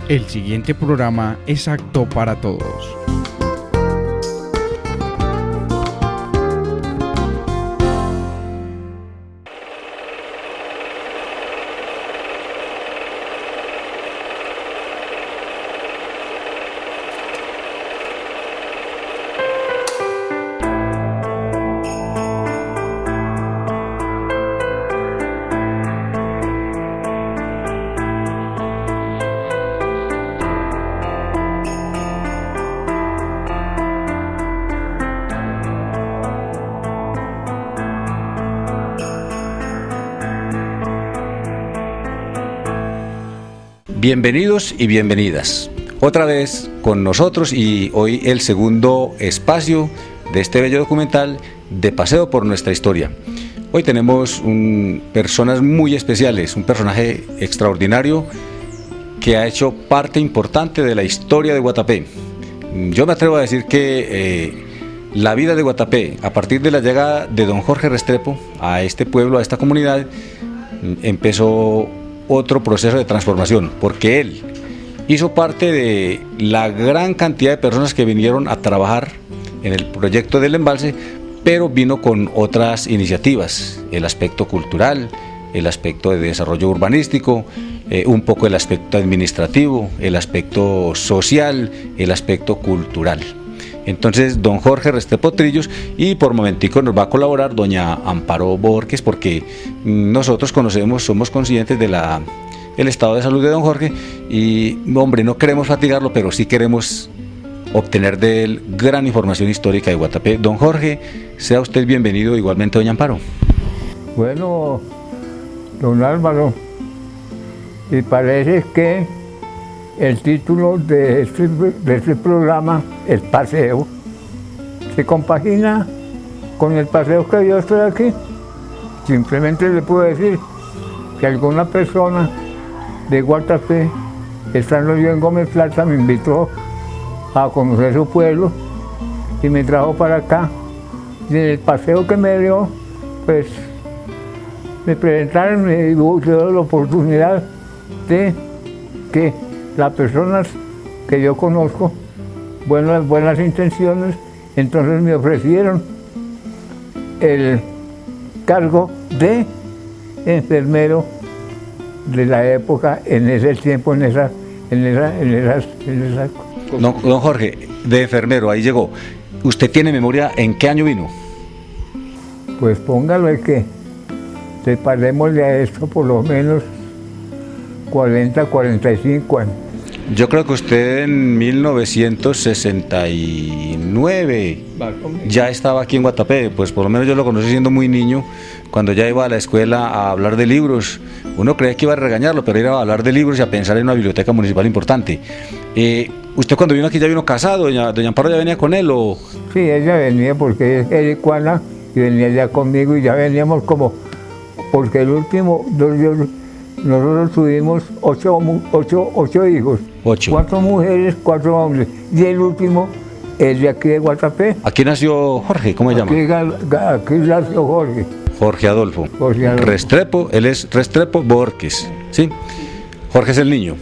El siguiente programa es apto para todos. Bienvenidos y bienvenidas, otra vez con nosotros y hoy el segundo espacio de este bello documental de paseo por nuestra historia. Hoy tenemos personas muy especiales, un personaje extraordinario que ha hecho parte importante de la historia de Guatapé. Yo me atrevo a decir que la vida de Guatapé, a partir de la llegada de don Jorge Restrepo a este pueblo, a esta comunidad, empezó otro proceso de transformación, porque él hizo parte de la gran cantidad de personas que vinieron a trabajar en el proyecto del embalse, pero vino con otras iniciativas, el aspecto cultural, el aspecto de desarrollo urbanístico, un poco el aspecto administrativo, el aspecto social, el aspecto cultural. Entonces, don Jorge Restrepo Trillos, y por momentico nos va a colaborar doña Amparo Borges, porque nosotros conocemos, somos conscientes de el estado de salud de don Jorge, y hombre, no queremos fatigarlo, pero sí queremos obtener de él gran información histórica de Guatapé. Don Jorge, sea usted bienvenido, igualmente doña Amparo. Bueno, don Álvaro, y parece que el título de este programa, El Paseo, se compagina con el paseo que yo estoy aquí. Simplemente le puedo decir que alguna persona de Guatapé, estando yo en Gómez Plata, me invitó a conocer su pueblo y me trajo para acá. Y en el paseo que me dio, pues me presentaron, me dio la oportunidad de que las personas que yo conozco, buenas intenciones, entonces me ofrecieron el cargo de enfermero de la época, en ese tiempo, en esas. Don Jorge, de enfermero, ahí llegó. ¿Usted tiene memoria en qué año vino? Pues póngalo de que separémosle a esto por lo menos 40, 45 años. Yo creo que usted en 1969 ya estaba aquí en Guatapé, pues por lo menos yo lo conocí siendo muy niño, cuando ya iba a la escuela a hablar de libros. Uno creía que iba a regañarlo, pero iba a hablar de libros y a pensar en una biblioteca municipal importante. ¿Usted cuando vino aquí ya vino casado? ¿Doña Amparo ya venía con él o...? Sí, ella venía porque es ericuana y venía ya conmigo y ya veníamos como... Porque el último... Nosotros tuvimos ocho hijos, 8. 4 mujeres, 4 hombres, y el último es de aquí de Guatapé. ¿Aquí nació Jorge? ¿Cómo se llama? Aquí nació Jorge. Jorge Adolfo. Jorge Adolfo. Restrepo, él es Restrepo Borges, ¿sí? Jorge es el niño.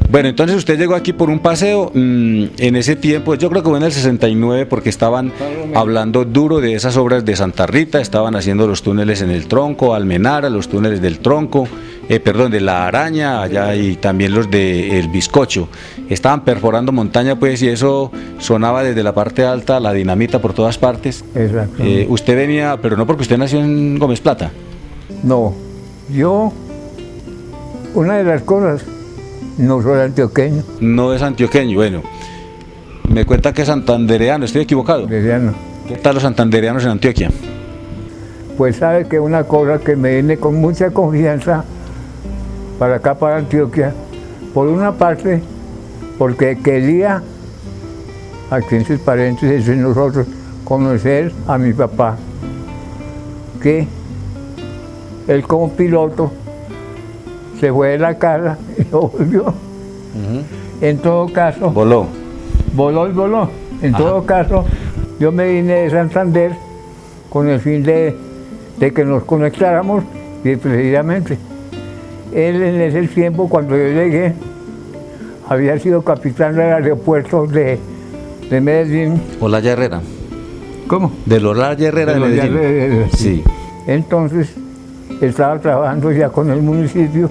Bueno, entonces usted llegó aquí por un paseo, en ese tiempo, yo creo que fue en el 69, porque estaban hablando duro de esas obras de Santa Rita, estaban haciendo los túneles en el Tronco, Almenara, los túneles del Tronco, de la Araña, allá, y también los del Bizcocho. Estaban perforando montaña, pues, y eso sonaba desde la parte alta, la dinamita por todas partes. Exacto. Usted venía, pero no porque usted nació en Gómez Plata. No, yo, una de las cosas, no soy antioqueño. No es antioqueño, bueno. Me cuenta que es santandereano, ¿estoy equivocado? Santandereano. ¿Qué tal los santandereanos en Antioquia? Pues sabe que una cosa que me viene con mucha confianza para acá, para Antioquia, por una parte, porque quería, aquí entre paréntesis, nosotros, conocer a mi papá, que él como piloto se fue de la casa y no volvió. En todo caso... Voló. Voló. En todo caso, yo me vine de Santander con el fin de que nos conectáramos, y precisamente él en ese tiempo, cuando yo llegué había sido capitán del aeropuerto de Medellín. Olaya Herrera. ¿Cómo? Del Olaya Herrera de Medellín. Sí. Entonces, estaba trabajando ya con el municipio,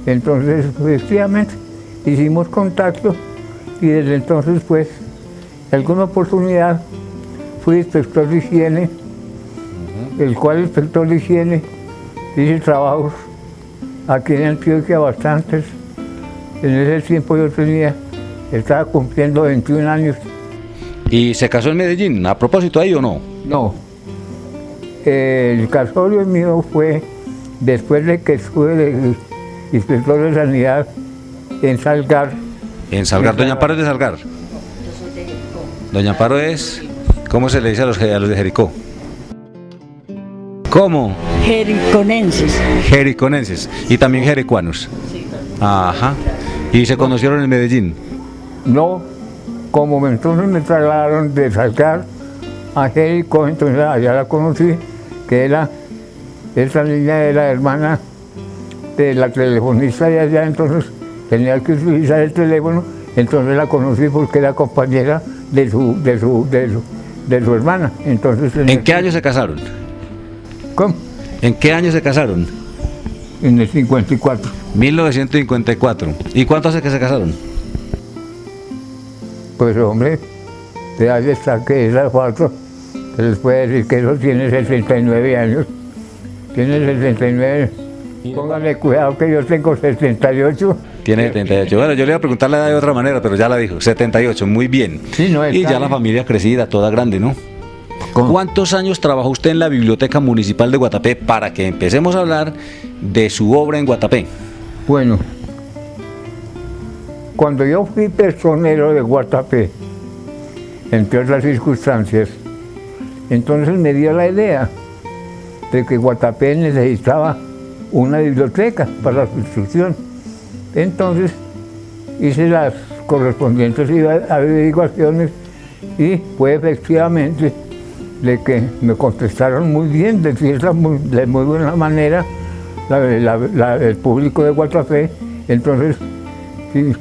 entonces, efectivamente, hicimos contacto y desde entonces, pues, en alguna oportunidad fui inspector de higiene, el cual inspector de higiene hice trabajos aquí en Antioquia bastantes. En ese tiempo yo estaba cumpliendo 21 años. ¿Y se casó en Medellín? ¿A propósito ahí o no? No. El casorio mío fue después de que estuve de inspector de sanidad en Salgar. En Salgar, Doña Amparo es de Salgar. Doña Amparo es, ¿cómo se le dice a los de Jericó? ¿Cómo? Jericonenses. Jericonenses y también jericuanos. Ajá. ¿Y se conocieron en Medellín? No, como entonces me trasladaron de Salgar a Jericó, entonces allá la conocí, que esa niña era hermana de la telefonista de allá, entonces tenía que utilizar el teléfono, entonces la conocí porque era compañera de su hermana. Entonces, ¿en qué año se casaron? ¿Cómo? ¿En qué año se casaron? En el 54. 1954. ¿Y cuánto hace que se casaron? Pues hombre, de ahí está que esa foto, se les puede decir que eso tiene 69 años. Tiene 69. Póngale cuidado que yo tengo 78. Tiene 78. Bueno, yo le iba a preguntar la edad de otra manera, pero ya la dijo. 78, muy bien. Sí, no, y ya bien. La familia crecida, toda grande, ¿no? ¿Cómo? ¿Cuántos años trabajó usted en la Biblioteca Municipal de Guatapé para que empecemos a hablar de su obra en Guatapé? Bueno, cuando yo fui personero de Guatapé, entre otras circunstancias, entonces me dio la idea de que Guatapé necesitaba una biblioteca para su instrucción. Entonces hice las correspondientes averiguaciones y fue efectivamente de que me contestaron muy bien, de muy buena manera el público de Guatapé. Entonces sí,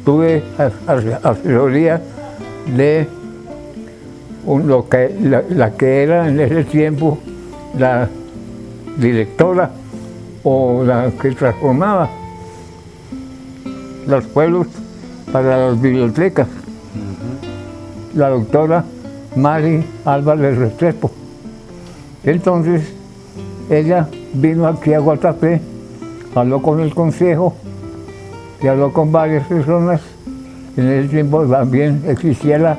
tuve asesoría de la que era en ese tiempo la directora o la que transformaba los pueblos para las bibliotecas, la doctora Mari Álvarez Restrepo. Entonces ella vino aquí a Guatapé, habló con el consejo y habló con varias personas. En ese tiempo también existía la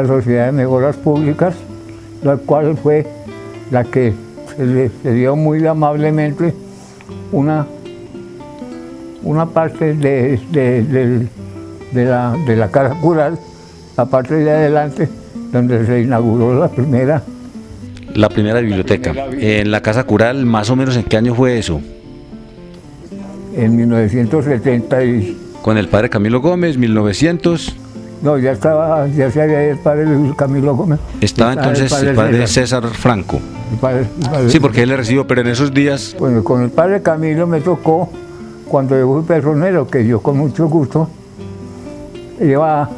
Sociedad de Mejoras Públicas, la cual fue la que se dio muy amablemente una parte de la Casa Cural, la parte de adelante, donde se inauguró la primera biblioteca. En la Casa Cural, más o menos, ¿en qué año fue eso? En 1970 Con el padre Camilo Gómez, 1900. No, ya se había ido el padre Camilo Gómez. Estaba entonces el padre César Franco. Sí, porque él le recibió, pero en esos días... Bueno, con el padre Camilo me tocó, cuando yo fui personero, que yo con mucho gusto iba,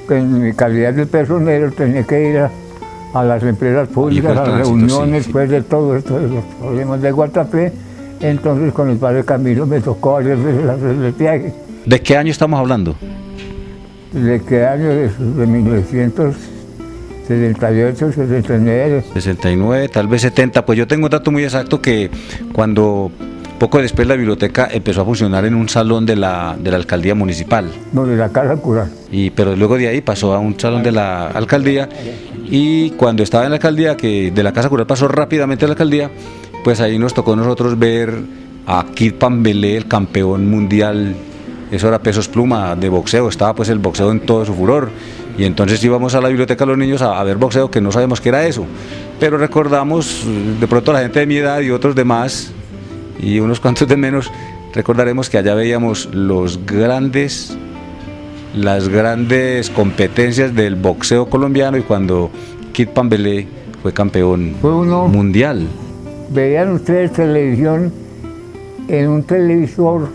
en mi calidad de personero, tenía que ir a las empresas públicas, a las reuniones, sí. Pues de todo esto, de los problemas de Guatapé. Entonces con el padre Camilo me tocó hacer el viaje. ¿De qué año estamos hablando? ¿De qué año? De 1968, 69. 69, tal vez 70. Pues yo tengo un dato muy exacto que cuando poco después la biblioteca empezó a funcionar en un salón de la alcaldía municipal. No, de la Casa Cural. Pero luego de ahí pasó a un salón de la alcaldía, y cuando estaba en la alcaldía, que de la Casa Cural pasó rápidamente a la alcaldía, pues ahí nos tocó a nosotros ver a Kid Pambelé, el campeón mundial. Eso era pesos pluma de boxeo, estaba pues el boxeo en todo su furor, y entonces íbamos a la biblioteca los niños a ver boxeo, que no sabemos qué era eso, pero recordamos, de pronto la gente de mi edad y otros de más, y unos cuantos de menos, recordaremos que allá veíamos las grandes competencias del boxeo colombiano, y cuando Kid Pambelé fue campeón mundial. Veían ustedes televisión en un televisor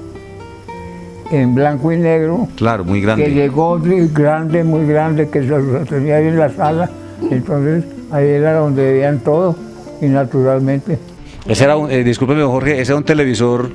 en blanco y negro, Claro, muy que grande. llegó grande, muy grande, que se lo tenía ahí en la sala. Entonces ahí era donde veían todo y naturalmente. Ese era, discúlpeme, don Jorge, ese era un televisor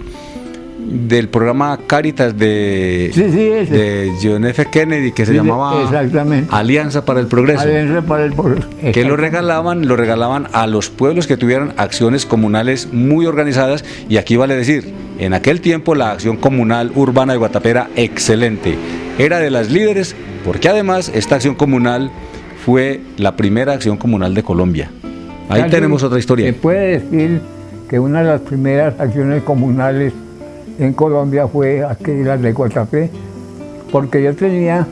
del programa Cáritas de, Sí, ese. de John F. Kennedy, que se Sí, llamaba exactamente. Alianza para el Progreso. Alianza para el pueblo. Que lo regalaban a los pueblos que tuvieran acciones comunales muy organizadas, y aquí vale decir, en aquel tiempo la acción comunal urbana de Guatapé era excelente, era de las líderes, porque además esta acción comunal fue la primera acción comunal de Colombia. Ahí Casi tenemos otra historia. Se puede decir que una de las primeras acciones comunales en Colombia fue aquella de Guatapé, porque yo tenía,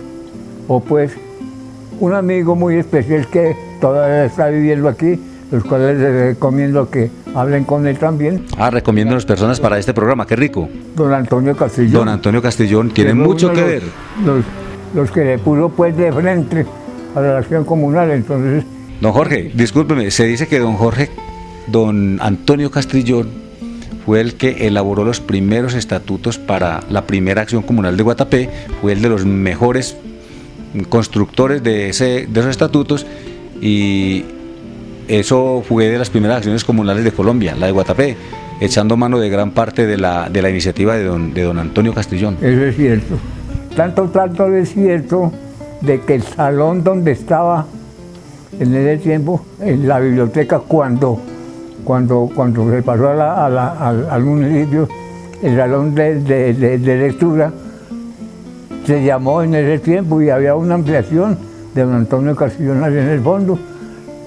un amigo muy especial que todavía está viviendo aquí, los cuales les recomiendo que hablen con él también, Recomiendo a las personas para este programa, qué rico. don Antonio Castillón. Don Antonio Castillón tiene fue mucho uno que de ver. los que le puso pues de frente a la acción comunal. Entonces, Don Jorge, discúlpeme, se dice que don Antonio Castillón fue el que elaboró los primeros estatutos para la primera acción comunal de Guatapé, fue el de los mejores constructores de esos estatutos, y eso fue de las primeras acciones comunales de Colombia, la de Guatapé, echando mano de gran parte de la iniciativa de don Antonio Castillón. eso es cierto. Tanto es cierto de que el salón donde estaba en ese tiempo, en la biblioteca, cuando se pasó al municipio, el salón de lectura se llamó en ese tiempo, y había una ampliación de don Antonio Castillón allá en el fondo,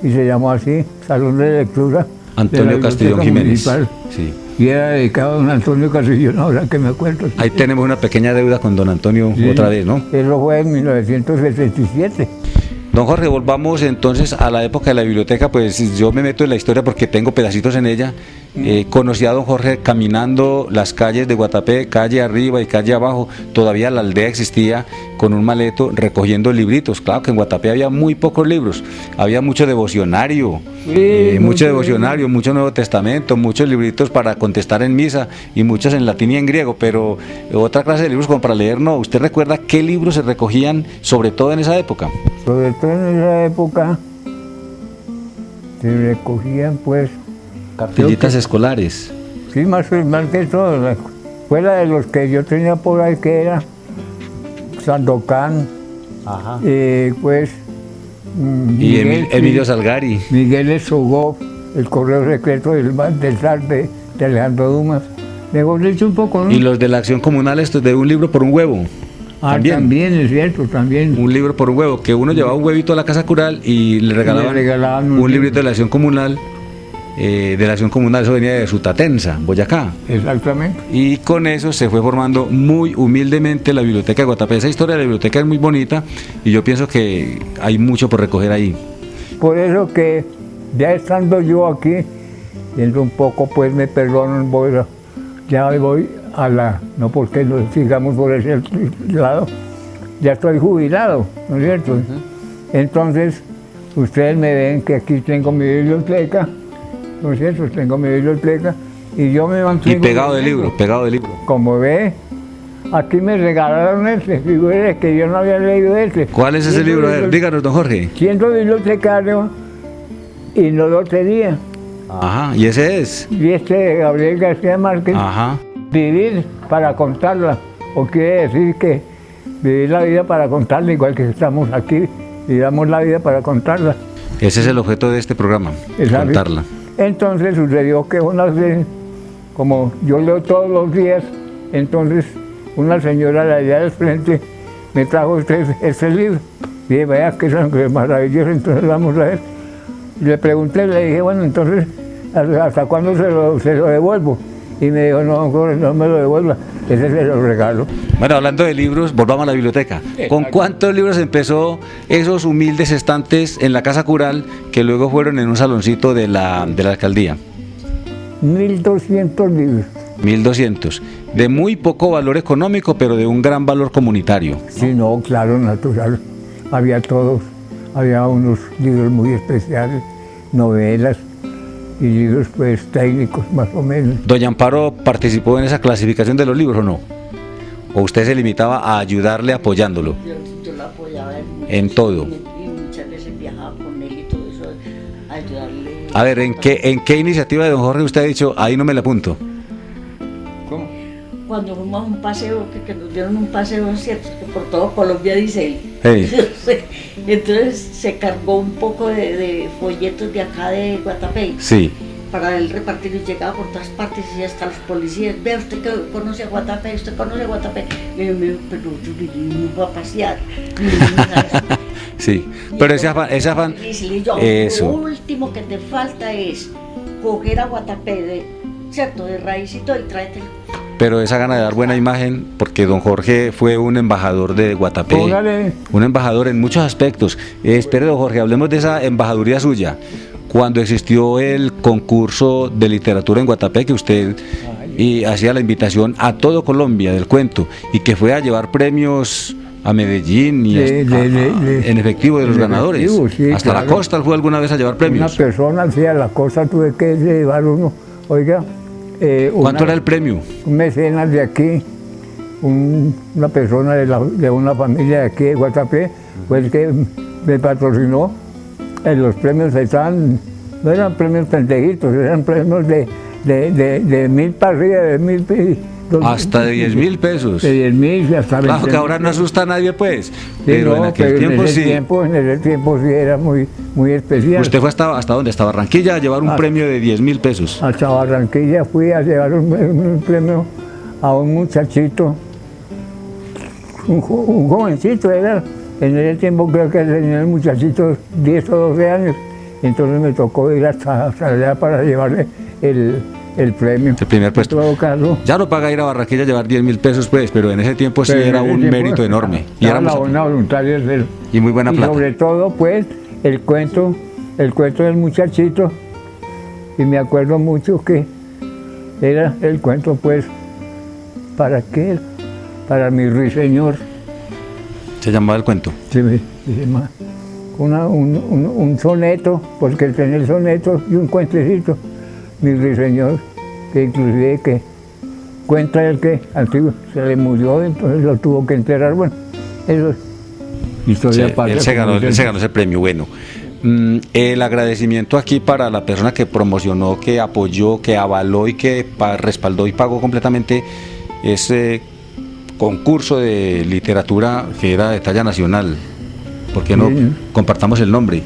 y se llamó así, Salón de Lectura. Antonio Castillón Jiménez. Sí. Y era dedicado a don Antonio Castillón, ahora que me acuerdo. Ahí tenemos una pequeña deuda con don Antonio Sí, otra vez, ¿no? Eso fue en 1977. Don Jorge, volvamos entonces a la época de la biblioteca, pues yo me meto en la historia porque tengo pedacitos en ella. Conocí a don Jorge caminando las calles de Guatapé, calle arriba y calle abajo, todavía la aldea existía, con un maleto recogiendo libritos. Claro que en Guatapé había muy pocos libros, había mucho devocionario, mucho Nuevo Testamento, muchos libritos para contestar en misa y muchos en latín y en griego, pero otra clase de libros como para leer no. ¿Usted recuerda qué libros se recogían sobre todo en esa época? Sobre todo en esa época se recogían pues Cartillitas escolares. sí, más que todo, fuera de los que yo tenía por ahí, que era Sandokan, pues Y Emilio Salgari. Miguel Esogov, el correo secreto del zar de Alejandro Dumas. Mejor dicho, un poco, ¿no? Y los de la acción comunal, estos de un libro por un huevo. También es cierto, también. Un libro por un huevo, que uno llevaba un huevito a la casa cural y le regalaban un librito de la acción comunal. Eso venía de Sutatensa, Boyacá. Exactamente. Y con eso se fue formando muy humildemente la biblioteca de Guatapé. Esa historia de la biblioteca es muy bonita y yo pienso que hay mucho por recoger ahí. Por eso que ya estando yo aquí, yendo un poco, pues me perdonan, ya voy a no porque nos sigamos por ese lado, ya estoy jubilado, ¿no es cierto? Entonces, ustedes me ven que aquí tengo mi biblioteca, ¿no es cierto? Tengo mi biblioteca y yo me mantengo. Y pegado de libro. Como ve, aquí me regalaron figúrese que yo no había leído ¿Cuál es ese libro? A ver, díganos, don Jorge. Siendo bibliotecario y no lo tenía. Ajá, ¿y ese es? Y de Gabriel García Márquez. Ajá. Vivir para contarla, o quiere decir que vivir la vida para contarla, igual que estamos aquí, vivamos la vida para contarla. Ese es el objeto de este programa, contarla. Entonces sucedió que una vez, como yo leo todos los días, entonces una señora de allá del frente me trajo este libro. Y dije, vaya, que es maravilloso, entonces vamos a ver. Y le pregunté, le dije, bueno, entonces, ¿hasta cuándo se lo devuelvo? Y me dijo, no me lo devuelva, ese se lo regalo. Bueno, hablando de libros, volvamos a la biblioteca. ¿Con cuántos libros empezó esos humildes estantes en la casa cural que luego fueron en un saloncito de la alcaldía? 1.200 libros. 1.200. De muy poco valor económico, pero de un gran valor comunitario. Sí, no, claro, natural. Había todos. Había unos libros muy especiales, novelas y libros pues técnicos más o menos. ¿Doña Amparo participó en esa clasificación de los libros o no? ¿O usted se limitaba a ayudarle apoyándolo? Yo lo apoyaba En todo. Y muchas veces viajaba con él y todo eso, a ayudarle. A ver, ¿en qué iniciativa de don Jorge usted ha dicho, ahí no me la apunto? ¿Cómo? Cuando fuimos a un paseo, que nos dieron un paseo, ¿cierto? Que por todo Colombia, dice él. Hey. Entonces se cargó un poco de folletos de acá de Guatapé. Sí. Para él repartir y llegaba por todas partes y hasta los policías, vea usted que conoce a Guatapé, usted conoce a Guatapé. Y yo me digo, pero yo no voy a pasear. Sí, pero ese afán, Y yo, eso. lo último que te falta es coger a Guatapé, ¿cierto? De raícito y tráetelo. Pero esa gana de dar buena imagen, porque don Jorge fue un embajador de Guatapé, Póngale. un embajador en muchos aspectos. Espere, don Jorge, hablemos de esa embajaduría suya. Cuando existió el concurso de literatura en Guatapé, que usted hacía la invitación a todo Colombia del cuento, y que fue a llevar premios a Medellín y en efectivo de los ganadores. Efectivo, sí, hasta claro. la costa fue alguna vez a llevar Una premios. persona hacia la cosa tuve que llevar uno, oiga, ¿Cuánto era el premio? un mecenas de aquí, una persona de una familia de aquí de Guatapé, pues que me patrocinó. Los premios no eran premios pendejitos, eran premios de 1.000 para arriba, de 1.000. Hasta de 10.000 pesos. De 10.000 hasta 20.000. Claro que ahora no asusta a nadie, pues. Sí, Pero no, en aquel pero tiempo en ese sí. tiempo sí era muy, muy especial. ¿Usted fue hasta dónde? ¿Hasta Barranquilla a llevar un premio de 10.000 pesos? Hasta Barranquilla fui a llevar un premio a un muchachito, un jovencito era. En ese tiempo creo que tenía el muchachito 10 o 12 años. Entonces me tocó ir hasta allá para llevarle el premio. El primer puesto. En todo caso, Ya no paga ir a Barranquilla a llevar 10.000 pesos, pues, pero en ese tiempo sí pero en era ese un tiempo mérito enorme. Y estaba éramos la buena voluntaria de él. y muy buena Y plata. sobre todo, pues, el cuento del muchachito. Y me acuerdo mucho que era el cuento, pues, ¿para qué? Para mi ruiseñor. Se llamaba el cuento. Sí, se llama un soneto, porque él tenía el soneto y un cuentecito, mi ruiseñor, que inclusive que cuenta el que antiguo se le murió, entonces lo tuvo que enterrar. Bueno, eso es historia Sí, aparte. él se como ganó dicen. ese premio. Bueno, el agradecimiento aquí para la persona que promocionó, que apoyó, que avaló y que respaldó y pagó completamente ese concurso de literatura que era de talla nacional. ¿Por qué no Sí. compartamos el nombre?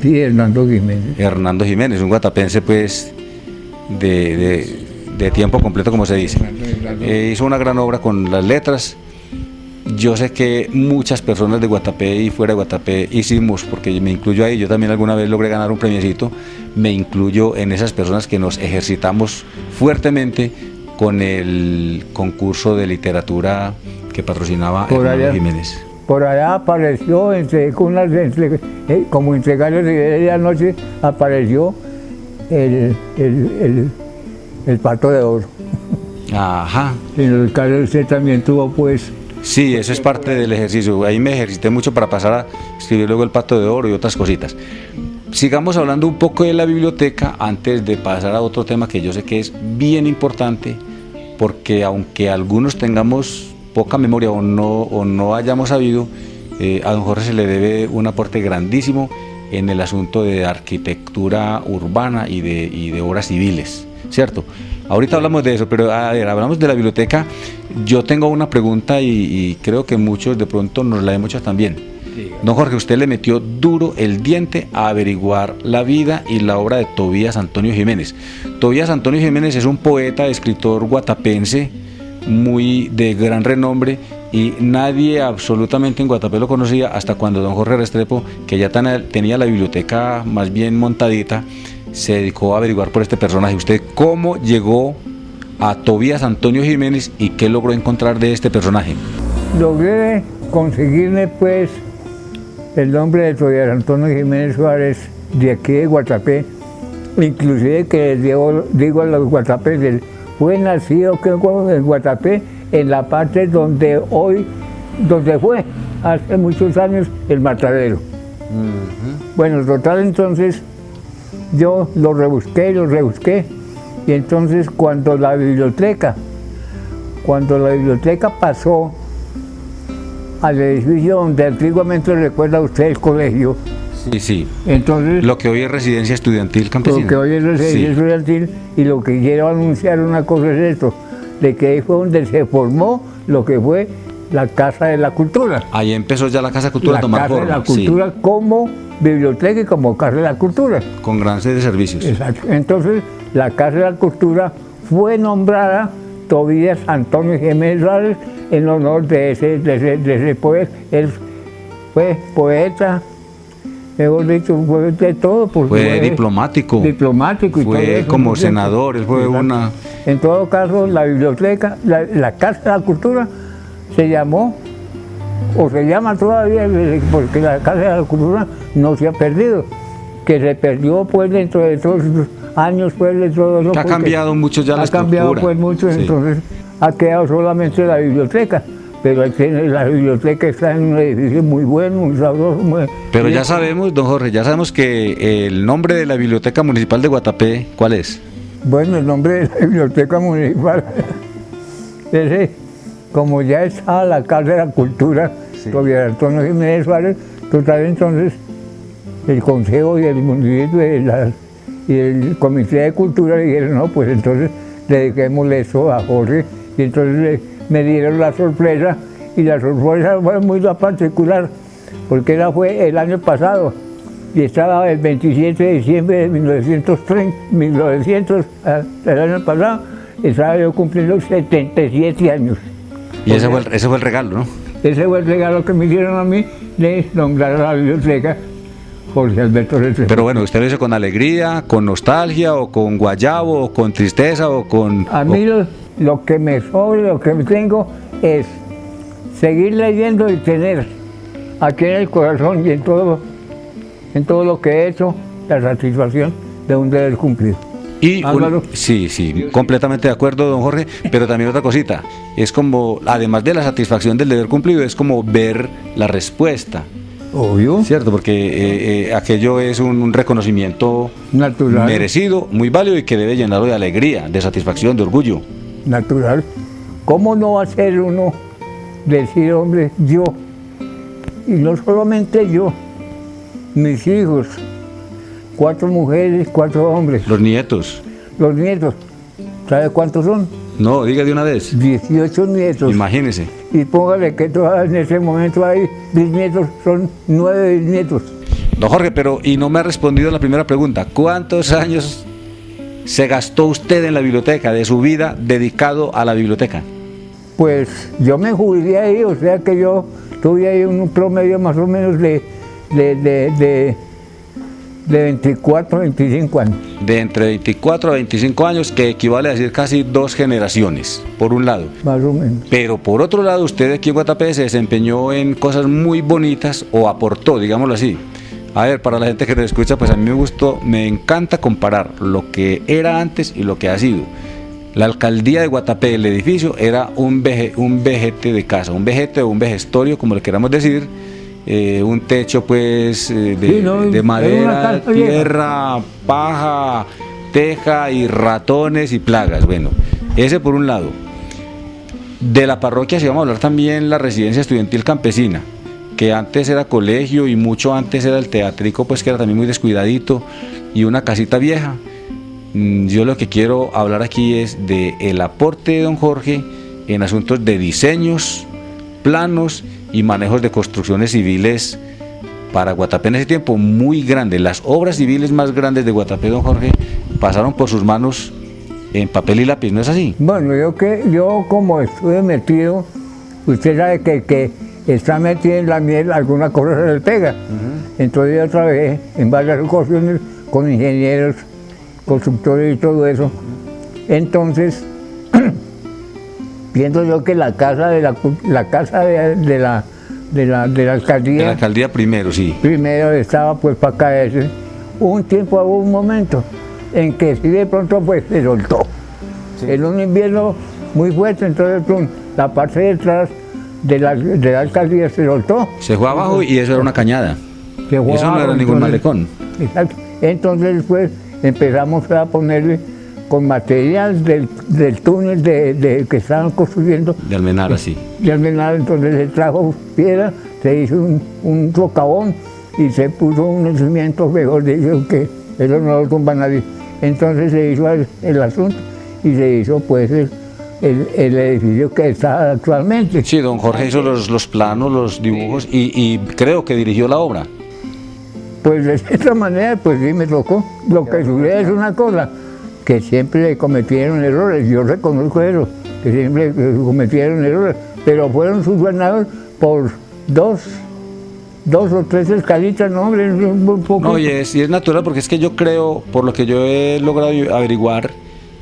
Sí, Hernando Jiménez. Hernando Jiménez, un guatapense pues de tiempo completo, como se dice. Hizo una gran obra con las letras. Yo sé que muchas personas de Guatapé y fuera de Guatapé hicimos, porque me incluyo ahí, yo también alguna vez logré ganar un premiecito, me incluyo en esas personas que nos ejercitamos fuertemente con el concurso de literatura que patrocinaba Por Hernando allá. Jiménez. Por allá apareció, como entre gallos de anoche, apareció el pato de oro. Ajá. En el caso usted también tuvo, pues, Sí, eso es parte del ejercicio. Ahí me ejercité mucho para pasar a escribir luego el Pato de Oro y otras cositas. Sigamos hablando un poco de la biblioteca antes de pasar a otro tema que yo sé que es bien importante, porque aunque algunos tengamos poca memoria o no hayamos sabido, a don Jorge se le debe un aporte grandísimo en el asunto de arquitectura urbana y de obras civiles, ¿cierto? Ahorita hablamos de eso, pero a ver, hablamos de la biblioteca. Yo tengo una pregunta y creo que muchos de pronto nos la hemos hecho también. Don Jorge, usted le metió duro el diente a averiguar la vida y la obra de Tobías Antonio Jiménez. Tobías Antonio Jiménez es un poeta, escritor guatapense, muy de gran renombre, y nadie absolutamente en Guatapé lo conocía hasta cuando don Jorge Restrepo, que ya tenía la biblioteca más bien montadita, se dedicó a averiguar por este personaje. ¿Usted cómo llegó a Tobías Antonio Jiménez y qué logró encontrar de este personaje? logré conseguirme, pues, el nombre de Tobías Antonio Jiménez Suárez, de aquí de Guatapé, inclusive que les digo a los guatapeses, fue nacido en Guatapé, en la parte donde fue hace muchos años el matadero. Bueno, total, entonces yo lo rebusqué, y entonces cuando la biblioteca cuando la biblioteca pasó al edificio donde antiguamente recuerda usted el colegio, Sí, sí. entonces Lo que hoy es residencia estudiantil campesina. lo que hoy es residencia Sí. estudiantil, y lo que quiero anunciar una cosa es esto, de que ahí fue donde se formó lo que fue la Casa de la Cultura. Ahí empezó ya la Casa de Cultura La a tomar Casa de forma. la Cultura como biblioteca y como Casa de la Cultura. Sí, con gran serie de servicios. Exacto. Entonces, la Casa de la Cultura fue nombrada Tobías Antonio Jiménez Suárez en honor de ese poeta. Él fue poeta, mejor dicho, fue de todo. Porque Fue diplomático. Diplomático y todo Fue eso, como ¿no es cierto? senador, él fue Exacto. una... En todo caso, la biblioteca, la Casa de la Cultura se llamó, o se llama todavía, porque la Casa de la Cultura no se ha perdido, que se perdió pues dentro de todos esos años, pues de todo eso. Que ha porque cambiado mucho ya la ha cambiado estructura. pues mucho, Sí. entonces ha quedado solamente la biblioteca, pero la biblioteca está en un edificio muy bueno, muy sabroso. Pero ya sabemos, don Jorge, ya sabemos que el nombre de la Biblioteca Municipal de Guatapé, ¿cuál es? Bueno, el nombre de la biblioteca municipal, ese, como ya estaba la Casa de la Cultura, todavía Antonio Jiménez Suárez, total, entonces el Consejo y el municipio y el Comité de Cultura dijeron, no, pues entonces dediquémosle eso a Jorge, y entonces me dieron la sorpresa, y la sorpresa fue muy particular, porque esa fue el año pasado, y estaba el 27 de diciembre de 1900, el año pasado, estaba yo cumpliendo 77 años. Y ese fue el regalo, ¿no? Ese fue el regalo que me hicieron a mí de nombrar a la biblioteca Jorge Alberto Restrepo. Pero bueno, ¿usted lo hizo con alegría, con nostalgia, o con guayabo, o con tristeza, o con...? A mí lo que me sobra, lo que me tengo es seguir leyendo y tener aquí en el corazón y en todo lo que he hecho, la satisfacción de un deber cumplido. Y Álvaro. sí, completamente de acuerdo, don Jorge, pero también otra cosita, es como, además de la satisfacción del deber cumplido, es como ver la respuesta, Obvio. ¿cierto? Porque aquello es un reconocimiento Natural. merecido, muy válido y que debe llenarlo de alegría, de satisfacción, de orgullo. Natural. ¿Cómo no va a ser uno decir, hombre, yo, y no solamente yo, mis hijos, 4 mujeres, 4 hombres, Los nietos, los nietos, ¿sabe cuántos son? no, diga de una vez, 18 nietos. imagínese. Y póngale que todavía en ese momento hay bisnietos, son 9 bisnietos. Don Jorge, pero, y no me ha respondido a la primera pregunta, ¿cuántos años se gastó usted en la biblioteca, de su vida dedicado a la biblioteca? Pues yo me jubilé ahí, o sea que yo tuve ahí un promedio más o menos de 24, 25 años. De entre 24 a 25 años, que equivale a decir casi 2 generaciones, por un lado. Más o menos. Pero por otro lado, usted aquí en Guatapé se desempeñó en cosas muy bonitas, o aportó, digámoslo así. A ver, para la gente que nos escucha, pues a mí me encanta comparar lo que era antes y lo que ha sido. La alcaldía de Guatapé, el edificio, era un vejete de casa, un vejete o un vejestorio, como le queramos decir, un techo pues de madera, tierra, paja, teja y ratones y plagas. Bueno, ese por un lado. De la parroquia, si vamos a hablar también la residencia estudiantil campesina, que antes era colegio y mucho antes era el teatrico, pues que era también muy descuidadito, y una casita vieja. Yo lo que quiero hablar aquí es del aporte de don Jorge en asuntos de diseños, planos y manejos de construcciones civiles para Guatapé en ese tiempo muy grande. Las obras civiles más grandes de Guatapé, don Jorge, pasaron por sus manos en papel y lápiz, ¿no es así? Bueno, yo como estuve metido, usted sabe que está metido en la miel, alguna cosa se le pega. Entonces yo trabajé en varias ocasiones con ingenieros, constructores y todo eso. Entonces, pienso yo que la casa de la alcaldía. De la alcaldía primero, sí. Primero estaba pues para caerse. Hubo un momento en que sí de pronto pues se soltó. Sí. En un invierno muy fuerte, entonces la parte de atrás de la alcaldía se soltó. Se fue abajo y eso era una cañada. Eso no era ningún malecón. Exacto. Entonces después empezamos a ponerle con material del túnel que estaban construyendo. De Almenara, sí. De Almenara, entonces se trajo piedra, se hizo un socavón y se puso un cimiento mejor, dicho que eso no lo tumba nadie. Entonces se hizo el asunto y se hizo pues el edificio que está actualmente. Sí, don Jorge hizo los planos, los dibujos y creo que dirigió la obra. Pues de esta manera, pues sí me tocó. Lo que sucede es una cosa, que siempre cometieron errores, yo reconozco eso, que siempre cometieron errores, pero fueron subsanados por dos o tres escalitas, no, hombre, un poco. No, y es natural, porque es que yo creo, por lo que yo he logrado averiguar,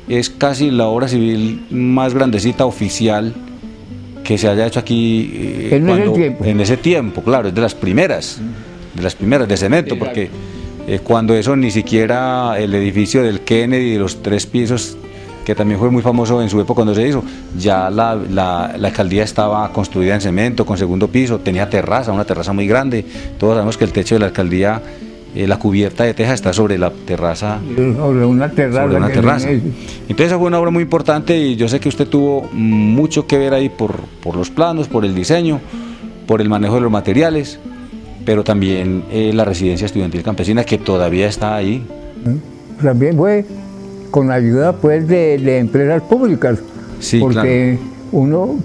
es casi la obra civil más grandecita oficial que se haya hecho aquí en ese tiempo, claro, es de las primeras de cemento, porque cuando eso ni siquiera el edificio del Kennedy de los 3 pisos, que también fue muy famoso en su época cuando se hizo, ya la alcaldía estaba construida en cemento, con segundo piso, tenía terraza, una terraza muy grande. Todos sabemos que el techo de la alcaldía, la cubierta de teja está sobre la terraza. Sobre una terraza. Entonces esa fue una obra muy importante y yo sé que usted tuvo mucho que ver ahí por los planos, por el diseño, por el manejo de los materiales, pero también la residencia estudiantil campesina, que todavía está ahí. También fue con ayuda pues de empresas públicas, sí, porque claro.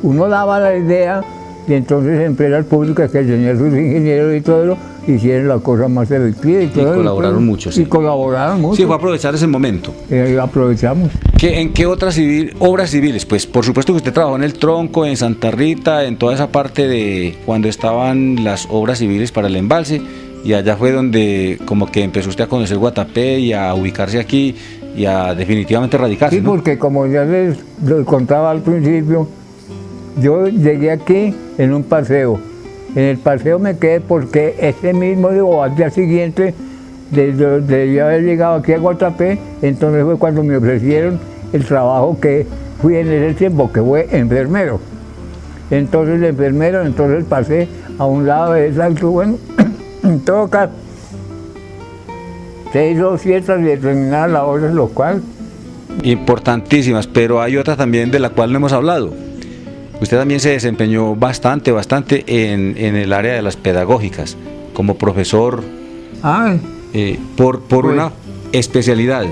uno daba la idea y entonces empresas públicas que tenían sus ingenieros y todo eso, hicieron la cosa más efectiva y todo. Y colaboraron mucho, sí. Y colaboraron mucho. Sí, fue aprovechar ese momento. Aprovechamos. ¿En qué otras obras civiles? Pues por supuesto que usted trabajó en el Tronco, en Santa Rita, en toda esa parte de cuando estaban las obras civiles para el embalse, y allá fue donde como que empezó usted a conocer Guatapé y a ubicarse aquí y a definitivamente radicarse. Sí, ¿no? porque como ya les contaba al principio, yo llegué aquí en un paseo. En el paseo me quedé porque ese mismo día o al día siguiente de yo haber llegado aquí a Guatapé, entonces fue cuando me ofrecieron el trabajo que fui en ese tiempo, que fue enfermero. Entonces de enfermero, entonces pasé a un lado de salto, bueno, en todo caso, se hizo ciertas y determinadas labores, lo cual... Importantísimas, pero hay otras también de la cual no hemos hablado. Usted también se desempeñó bastante en el área de las pedagógicas, como profesor, por pues, una especialidad,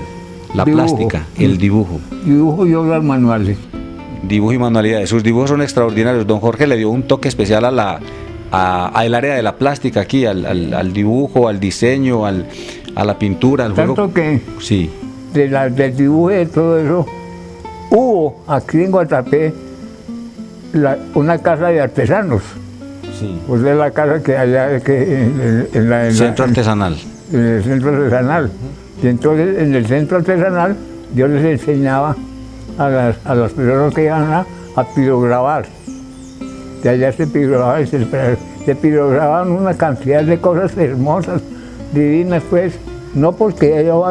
la dibujo, plástica, el dibujo. Dibujo y obras manuales. Dibujo y manualidades. Sus dibujos son extraordinarios. Don Jorge le dio un toque especial al área de la plástica aquí, al dibujo, al diseño, a la pintura, al juego. Tanto que sí. Del dibujo y de todo eso, hubo aquí en Guatapé una casa de artesanos. Sí. Pues es la casa que allá en el centro artesanal. En el centro artesanal. Y entonces en el centro artesanal yo les enseñaba a las personas que iban a pirograbar. De allá se pirogrababan una cantidad de cosas hermosas, divinas, pues, no porque yo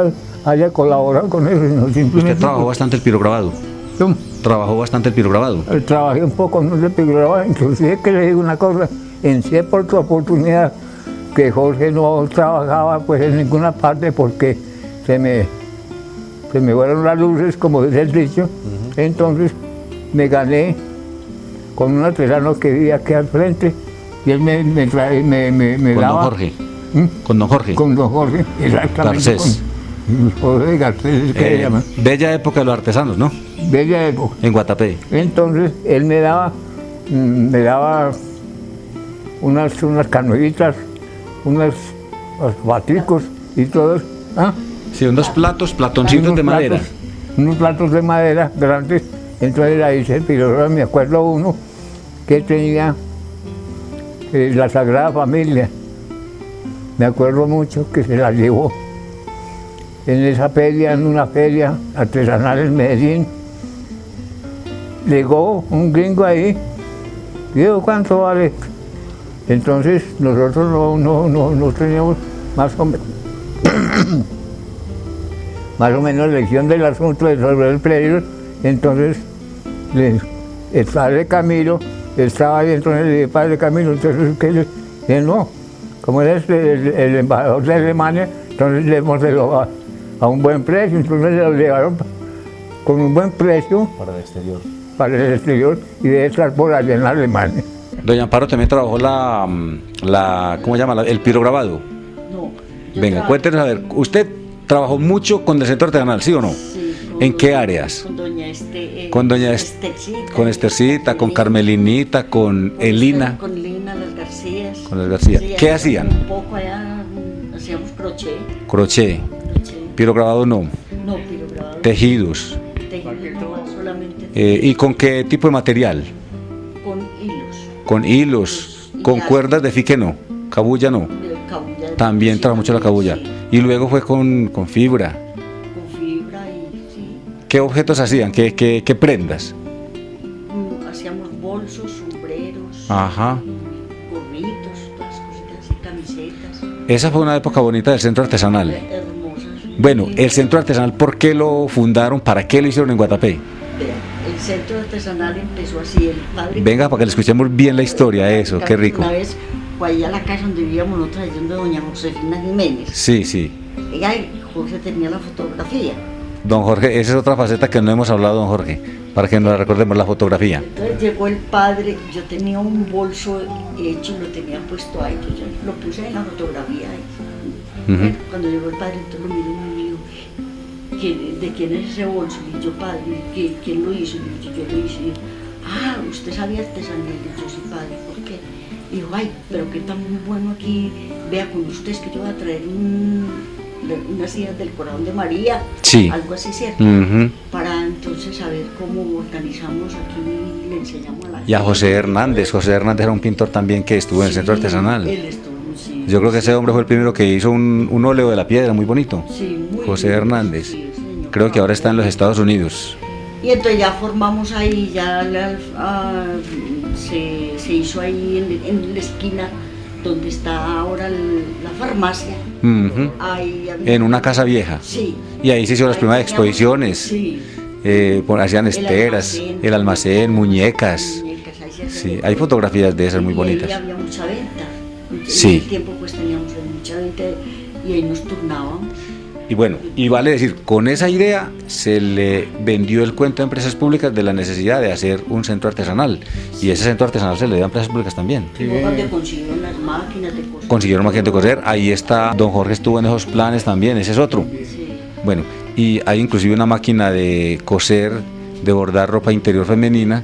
haya colaborado con eso, sino simplemente... ¿Usted trabajó bastante el pirograbado? ¿Cómo? ¿Trabajó bastante el pirograbado? Trabajé un poco en el pirograbado, inclusive que le digo una cosa, en cierta oportunidad que Jorge no trabajaba pues en ninguna parte porque se me fueron las luces, como dice el dicho. Entonces me gané con un artesano que vivía aquí al frente y él me ¿Con daba... don Jorge? ¿Con don Jorge? Con don Jorge, exactamente. Garcés. Jorge Garcés, que se llama. Bella época de los artesanos, ¿no? Bella época. En Guatapé. Entonces él me daba unas canoitas, unos baticos y todo eso. ¿Ah? Sí, unos platoncitos de madera. Unos platos de madera grandes. Entonces ahí se pirograba, me acuerdo uno que tenía la Sagrada Familia. Me acuerdo mucho que se la llevó en esa feria, en una feria artesanal en Medellín. Llegó un gringo ahí, dijo, ¿cuánto vale? Entonces nosotros no teníamos más o menos lección del asunto de resolver el pleito. Entonces el padre Camilo estaba ahí, entonces le dije, padre Camilo, entonces ¿qué le dije? No, como eres el embajador de Alemania, entonces démoselo a un buen precio, entonces se los llevaron con un buen precio para el exterior y debe estar por allá en Alemania. Doña Amparo también trabajó ¿cómo se llama? El pirograbado. No. yo Venga, trabajé- cuéntenos, a ver, usted trabajó mucho con el centro artesanal, ¿sí o no? Sí, con ¿En qué doña- áreas? Con doña Estercita. Con Estercita, con Carmelinita, con Elina, Con Lina, las Garcías. con las García. Sí, ¿Qué hacíamos hacían? Un poco allá, hacíamos crochet. Crochet, pirograbado no, No, pirograbado. tejidos. Tejidos no, solamente ¿Y con qué tipo de material? con hilos. Con hilos, Y con ya- cuerdas de fique no, cabulla no. Cabulla, También sí, trabajó mucho la cabulla. sí, Y luego fue con fibra. con fibra y sí. ¿Qué objetos hacían? ¿Qué prendas? Hacíamos bolsos, sombreros, Ajá. gorritos, todas cositas así, camisetas. Esa fue una época bonita del centro artesanal. Hermosas. Bueno, Sí. el centro artesanal, ¿por qué lo fundaron? ¿Para qué lo hicieron en Guatapé? Vea, el centro artesanal empezó así, el padre... Venga, para que le escuchemos bien la historia de eso, qué rico. Una vez fue allá a la casa donde vivíamos nosotros, allá donde doña Josefina Jiménez. Sí, sí. Ella y Jorge tenía la fotografía. Don Jorge, esa es otra faceta que no hemos hablado, don Jorge, para que nos recordemos la fotografía. Entonces llegó el padre, yo tenía un bolso hecho y lo tenía puesto ahí, entonces yo lo puse en la fotografía. Ahí. Ujú. Cuando llegó el padre, entonces lo miró y me dijo, ¿de quién es ese bolso? Y yo, padre, ¿quién lo hizo? Y yo lo hice. Y yo, ah, ¿usted sabía artesanía? Y yo, sí, padre, ¿por qué? Y dijo, ay, pero qué tan bueno aquí, vea con ustedes que yo voy a traer unas sillas del Corazón de María, Sí. algo así, ¿cierto? Ujú. Para entonces saber cómo organizamos aquí y le enseñamos a la gente. Y a José Hernández. José Hernández era un pintor también que estuvo en el centro Sí, artesanal. él estuvo, sí. Yo creo que ese hombre fue el primero que hizo un óleo de la piedra muy bonito. Sí, muy José bien, Hernández. sí, señor. Creo que ahora está en los Estados Unidos. Y entonces ya formamos ahí, ya se hizo ahí en la esquina donde está ahora la farmacia. Ujú. Ahí había- En una casa vieja. Sí. Y ahí se hicieron las Ahí primeras teníamos- exposiciones. Sí. Hacían El esteras, almacén. el almacén, muñecas. Muñecas, ahí se Sí, hacía hay todo. fotografías de esas muy Y bonitas. ahí había mucha venta. En Sí. ese tiempo pues teníamos mucha venta y ahí nos turnábamos. Y bueno, y vale decir, con esa idea se le vendió el cuento a empresas públicas de la necesidad de hacer un centro artesanal. Y ese centro artesanal se le dio a empresas públicas también. Y luego cuando consiguieron las máquinas de coser. Consiguieron máquinas de coser, ahí está, don Jorge estuvo en esos planes también, ese es otro. Sí. Bueno, y hay inclusive una máquina de coser, de bordar ropa interior femenina,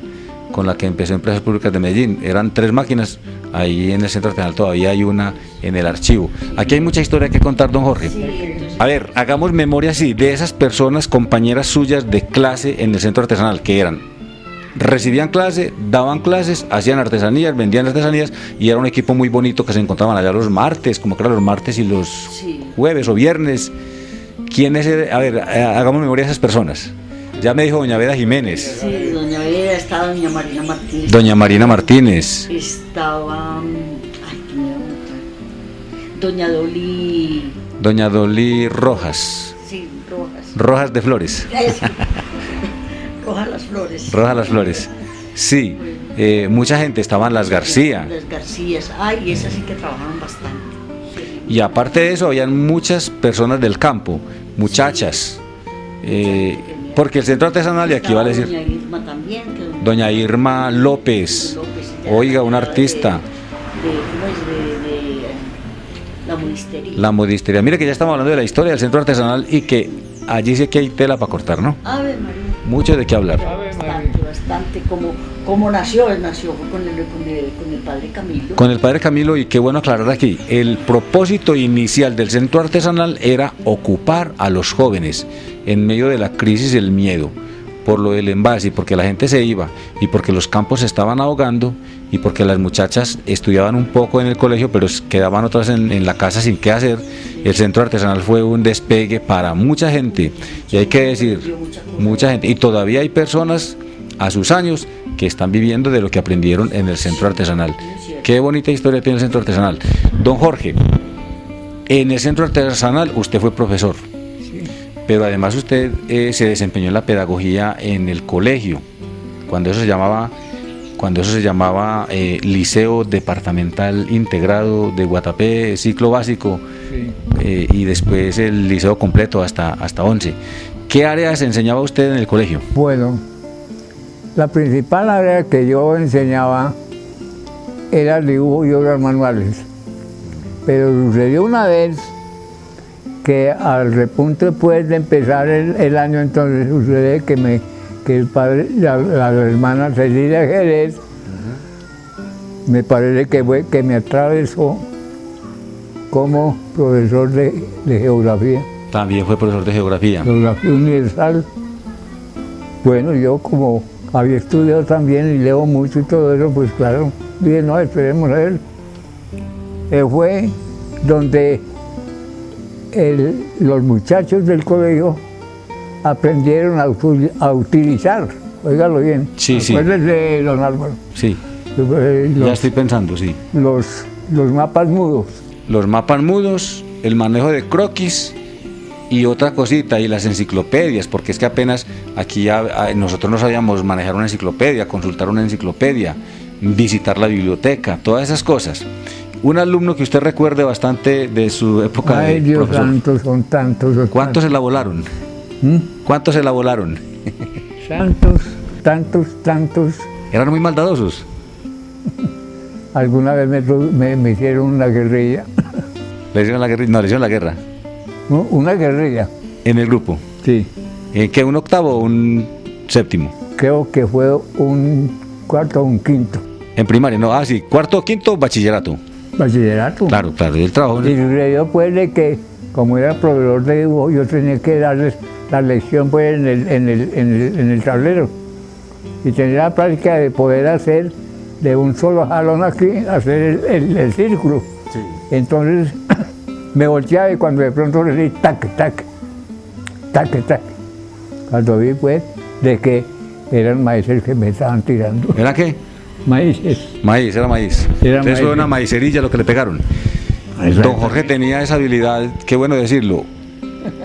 con la que empezó Empresas Públicas de Medellín. Eran 3 máquinas, ahí en el centro artesanal todavía hay una en el archivo. Aquí hay mucha historia que contar, don Jorge. Sí, entonces, A ver, hagamos memoria así de esas personas, compañeras suyas de clase en el centro artesanal, que eran, recibían clase, daban clases, hacían artesanías, vendían artesanías, y era un equipo muy bonito que se encontraban allá los martes, como que eran los martes y los sí. jueves o viernes. ¿Quién es? A ver, hagamos memoria de esas personas. Ya me dijo doña Veda Jiménez, Sí, doña Vera, estaba doña Marina Martínez. doña Marina Martínez, Estaba. Ay, ¿quién era otra? Doña Dolly. doña Dolly Rojas, Sí, Rojas. Rojas de Flores, Eso. Rojas las Flores. Rojas las Flores. Sí, mucha gente, estaban las García. Las Garcías. Ay, esas sí que trabajaron bastante. Sí. Y aparte de eso, habían muchas personas del campo, muchachas. Porque el centro artesanal, y aquí Estaba vale decir, Doña Irma también. Que doña Irma López, López, ya oiga, una era artista, ¿cómo es? De la modistería. la modistería. Mire que ya estamos hablando de la historia del centro artesanal y que allí sí que hay tela para cortar, ¿no? Ave María. Mucho de qué hablar. Bastante. Como nació fue con el padre Camilo. Con el padre Camilo, y qué bueno aclarar aquí, el propósito inicial del centro artesanal era ocupar a los jóvenes en medio de la crisis del miedo, por lo del envase, y porque la gente se iba, y porque los campos se estaban ahogando, y porque las muchachas estudiaban un poco en el colegio, pero quedaban otras en la casa sin qué hacer. El centro artesanal fue un despegue para mucha gente, y hay que decir, mucha gente, y todavía hay personas a sus años que están viviendo de lo que aprendieron en el centro artesanal. Qué bonita historia tiene el centro artesanal. Don Jorge, en el centro artesanal usted fue profesor, pero además usted se desempeñó en la pedagogía en el colegio, cuando eso se llamaba cuando eso se llamaba Liceo Departamental Integrado de Guatapé, ciclo básico, y después el liceo completo hasta 11. ¿Qué áreas enseñaba usted en el colegio? Bueno, la principal área que yo enseñaba era el dibujo y obras manuales. Pero sucedió una vez que al repunte pues de empezar el año, entonces sucede que el padre, la hermana Cecilia Jerez, me parece que me atravesó como profesor de geografía. También fue profesor de geografía. Geografía universal. Bueno, yo como había estudiado también y leo mucho y todo eso, pues claro, dije, no, esperemos a ver. Fue donde los muchachos del colegio aprendieron a utilizar, óigalo bien, Sí, sí. acuérdese, don Álvaro, Sí, ya estoy pensando, sí. los mapas mudos. Los mapas mudos, el manejo de croquis y otra cosita, y las enciclopedias, porque es que apenas aquí nosotros no sabíamos manejar una enciclopedia, consultar una enciclopedia, visitar la biblioteca, todas esas cosas. Un alumno que usted recuerde bastante de su época de Ay, Dios profesor. santo, son tantos. ¿Cuántos se la volaron? ¿Cuántos se la volaron? Tantos. Eran muy maldadosos. Alguna vez me hicieron una guerrilla. Le hicieron la guerra, no, le hicieron la guerra. ¿No? Una guerrilla, En el grupo. sí. ¿Qué, un octavo o un séptimo? Creo que fue un cuarto o un quinto. En primaria, no, sí, cuarto o quinto, bachillerato. Bachillerato. Claro, y el trabajo. Y sucedió pues de que, como era profesor de dibujo, yo tenía que darles la lección pues en el tablero. Y tenía la práctica de poder hacer de un solo jalón aquí, hacer el círculo. Sí. Entonces me volteaba y cuando de pronto le di tac. Cuando vi pues de que eran maíces que me estaban tirando. ¿Era qué? Maíces. Maíz, era maíz. Era Entonces fue maíz. una maicerilla lo que le pegaron. Don Jorge tenía esa habilidad, qué bueno decirlo,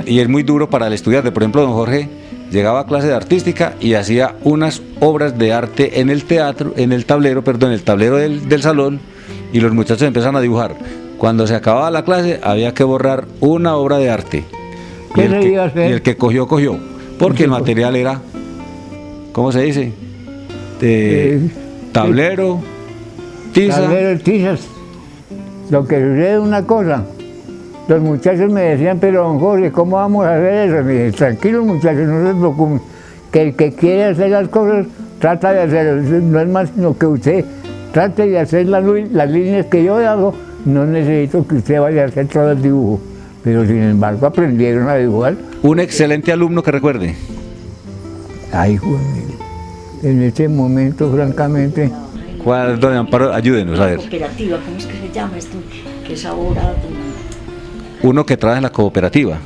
y es muy duro para el estudiante. Por ejemplo, don Jorge llegaba a clase de artística y hacía unas obras de arte en el teatro, en el tablero del salón, y los muchachos empezaron a dibujar. Cuando se acababa la clase había que borrar una obra de arte. ¿Qué Y le iba a hacer? el que cogió, porque el material era, ¿cómo se dice? Tablero, tiza. Tablero, tizas. Lo que sucede es una cosa. Los muchachos me decían, pero don Jorge, ¿cómo vamos a hacer eso? Me dije, tranquilos muchachos, no se preocupen. Que el que quiere hacer las cosas, trata de hacerlo. No es más sino que usted trate de hacer las líneas que yo hago. No necesito que usted vaya a hacer todo el dibujo. Pero sin embargo aprendieron a dibujar. Un excelente alumno que recuerde. Ay, Juan Miguel. En este momento, francamente, ¿Cuál, don Amparo? Ayúdenos, a ver. Cooperativa, ¿cómo es que se llama esto? Que es ahora Uno que trabaja en la cooperativa,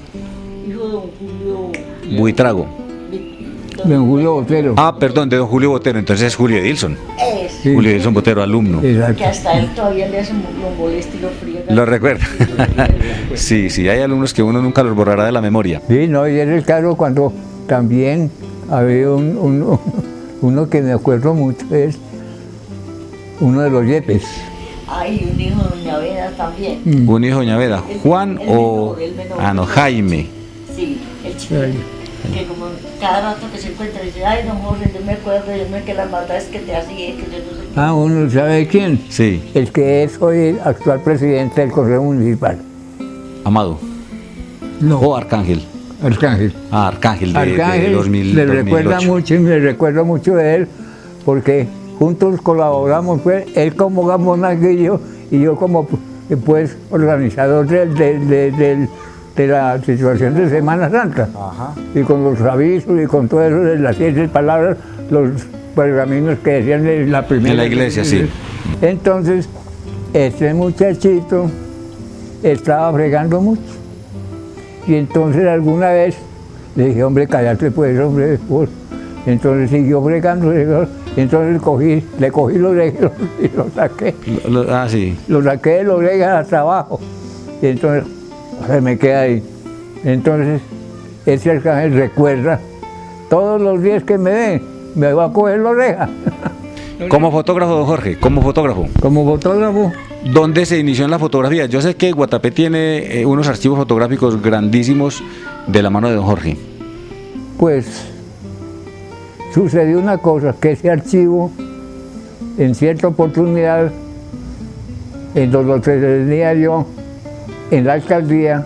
hijo de don Julio. Buitrago. don Julio Botero. Ah, perdón, de don Julio Botero, entonces es Julio Edilson. Es. Sí. Julio Edilson Botero, alumno. Exacto. Que hasta él todavía le hace lo molesta y lo friega. ¿Lo recuerda? Sí, hay alumnos que uno nunca los borrará de la memoria. Sí, no, y es el caso cuando también había uno que me acuerdo mucho, es uno de los Yepes. Ay, un hijo de doña Vera también. Un hijo de doña Vera, Juan El o... menor, el menor. Ah, no, Jaime. Sí, el chiquito. Que como cada rato que se encuentra dice, ay, don Jorge, yo me acuerdo, que las maldades que te hacía, que yo no sé qué. Ah, uno sabe quién. Sí, El que es hoy el actual presidente del Consejo Municipal. Amado. No. O Arcángel. Arcángel. Ah, Arcángel de Arcángel 2000, le recuerda 2008. mucho y me recuerdo mucho de él porque juntos colaboramos, pues, él como monaguillo y yo como pues organizador de la situación de Semana Santa. Ajá. Y con los avisos y con todo eso de las 7 palabras, los pergaminos que decían de la primera. En la iglesia, sí. Entonces, este muchachito estaba fregando mucho. Y entonces alguna vez le dije, hombre, cállate pues, hombre. Entonces siguió fregando, entonces le cogí los orejas y lo saqué. Sí. Lo saqué de las orejas hasta abajo. Y entonces se me queda ahí. Entonces, ese Arcángel recuerda, todos los días que me den, me va a coger la oreja. Como fotógrafo, don Jorge, como fotógrafo, Como fotógrafo, ¿dónde se inició en la fotografía? Yo sé que Guatapé tiene unos archivos fotográficos grandísimos de la mano de don Jorge. pues sucedió una cosa, que ese archivo, en cierta oportunidad, en donde lo tenía yo, en la alcaldía,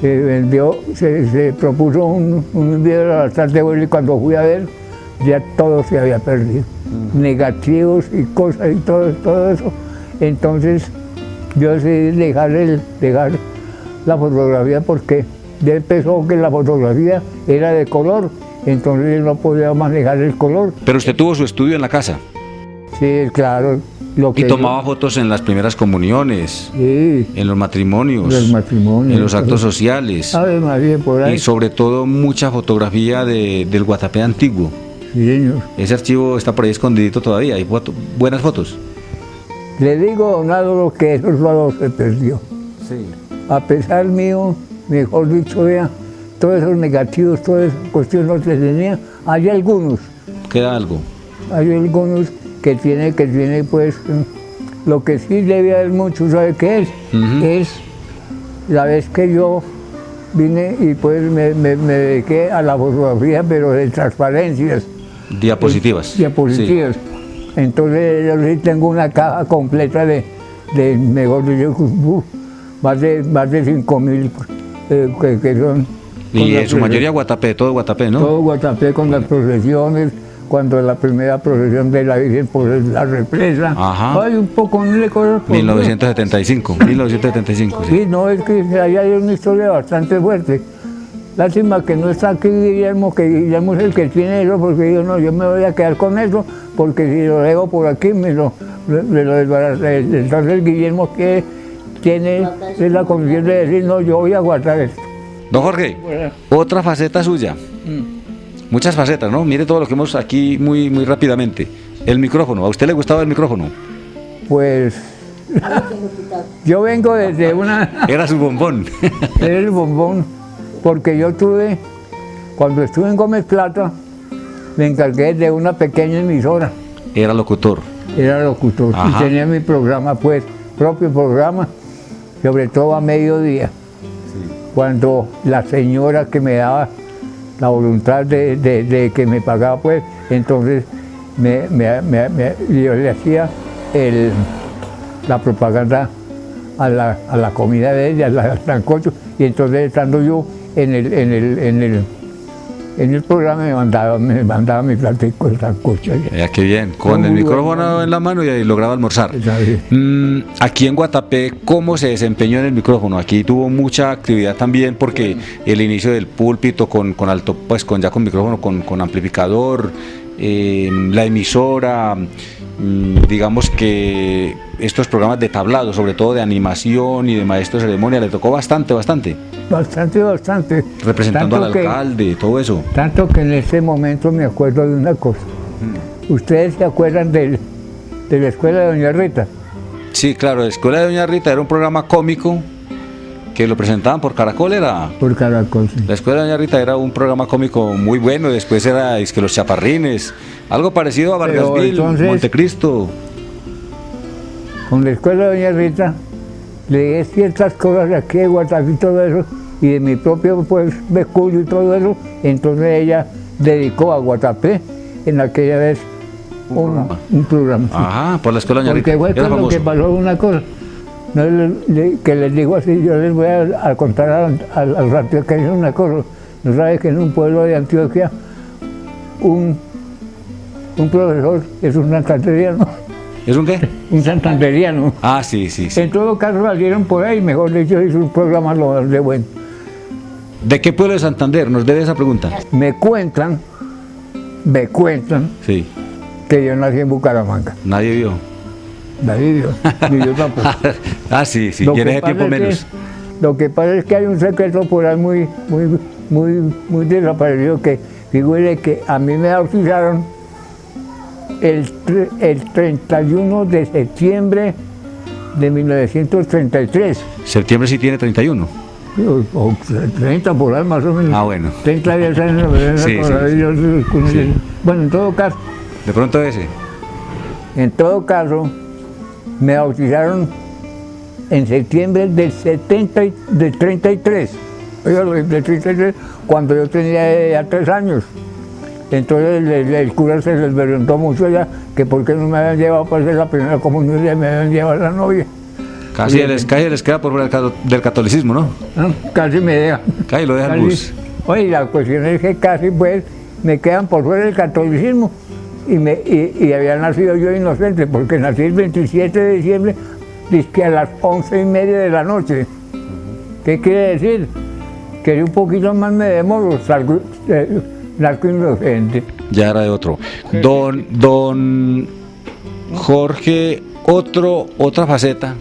se vendió, se propuso un video bastante bueno y cuando fui a ver, ya todo se había perdido. Negativos y cosas y todo eso. Entonces yo decidí dejar la fotografía porque ya empezó que la fotografía era de color, entonces no podía manejar el color. Pero usted tuvo su estudio en la casa Sí, claro. y tomaba fotos en las primeras comuniones, Sí, en los matrimonios, los matrimonios. en los actos sociales Ave María, por ahí. y sobre todo mucha fotografía del Guatapé antiguo. Sí, señor. Ese archivo está por ahí escondidito todavía, hay buenas fotos. Le digo, don Álvaro, que eso todo se perdió. Sí. A pesar mío, mejor dicho, vea, todos esos negativos, todas esas cuestiones que tenía, hay algunos que tiene pues, lo que sí debe haber mucho, ¿sabe qué es? Ujú. Es la vez que yo vine y pues me dediqué a la fotografía, pero de transparencias. Diapositivas. Diapositivas. Entonces yo sí tengo una caja completa de mejor dicho, más de 5.000 que son. Sí. Y en su mayoría Guatapé, todo Guatapé, ¿no? Todo Guatapé con las procesiones, cuando la primera procesión de la Virgen por la represa. Ajá. Hay un poco de cosas. 1975, sí. Sí, no, es que ahí hay una historia bastante fuerte. Lástima que no está aquí Guillermo, que Guillermo es el que tiene eso, porque yo no, yo me voy a quedar con eso, porque si lo dejo por aquí me lo desbarata. Entonces Guillermo que tiene la condición de decir, no, yo voy a guardar esto. Don Jorge, otra faceta suya. Muchas facetas, ¿no? Mire todo lo que hemos aquí muy rápidamente. El micrófono, ¿a usted le gustaba el micrófono? Pues yo vengo desde una... Era su bombón. Era el bombón, porque yo tuve, cuando estuve en Gómez Plata, me encargué de una pequeña emisora. Era locutor. Era locutor. Ajá. Y tenía mi programa, pues, propio programa, sobre todo a mediodía. Cuando la señora que me daba la voluntad de que me pagaba, pues, entonces yo le hacía la propaganda a la comida de ella, al sancocho, y entonces estando yo en el programa me mandaba mi platico de sancocho. Ya, qué bien, con el micrófono en la mano y ahí lograba almorzar. Aquí en Guatapé, ¿cómo se desempeñó en el micrófono? Aquí tuvo mucha actividad también porque el inicio del púlpito con alto, pues con micrófono, con amplificador, la emisora, digamos que estos programas de tablado, sobre todo de animación y de maestro de ceremonia, le tocó bastante. Bastante. Representando Tanto al alcalde, todo eso. Tanto que en ese momento me acuerdo de una cosa. ¿Ustedes se acuerdan de la escuela de Doña Rita? Sí, claro, la escuela de Doña Rita era un programa cómico que lo presentaban por Caracol, era. Por Caracol, sí. La escuela de Doña Rita era un programa cómico muy bueno, después era que Los Chaparrines, algo parecido a Vargasville, entonces, Montecristo. Con la escuela de Doña Rita leí ciertas cosas de aquí de Guatapé y todo eso, y de mi propio pues Becullo y todo eso, entonces ella dedicó a Guatapé en aquella vez un programa. Ajá, por la escuela de Doña Porque Rita. fue Era con lo famoso. que pasó una cosa, no, que les digo así, yo les voy a contar al rato que es una cosa. No sabes que en un pueblo de Antioquia un profesor es un santanderiano. ¿Es un qué? Un santanderiano. Ah, sí. En todo caso salieron por ahí, mejor dicho, hizo un programa lo de bueno. ¿De qué pueblo de Santander? Nos debe esa pregunta. Me cuentan Sí, que yo nací en Bucaramanga. nadie vio. Nadie vio, ni yo tampoco. Ah, sí, Lo y en que ese pasa tiempo es que- menos. Lo que pasa es que hay un secreto por ahí muy desaparecido, que figure que a mí me bautizaron el 31 de septiembre de 1933. Septiembre sí tiene 31. o 30 por ahí más o menos. Ah, bueno. 30 días años. Sí, sí. Bueno, en todo caso, De pronto ese. me bautizaron en septiembre del 33. Oiga, del 33, cuando yo tenía ya 3 años. Entonces el cura se les preguntó mucho ya que por qué no me habían llevado para hacer la primera comunión y me habían llevado a la novia. Casi les queda por fuera del catolicismo, ¿no? ¿No? Casi me dejan. Casi lo dejan Casi. bus. Oye, la cuestión es que casi pues me quedan por fuera del catolicismo y había nacido yo inocente porque nací el 27 de diciembre dizque a las 11:30 de la noche. ¿Qué quiere decir? Que un poquito más me demoro, narco inocente. Ya era de otro. Don Jorge, otra faceta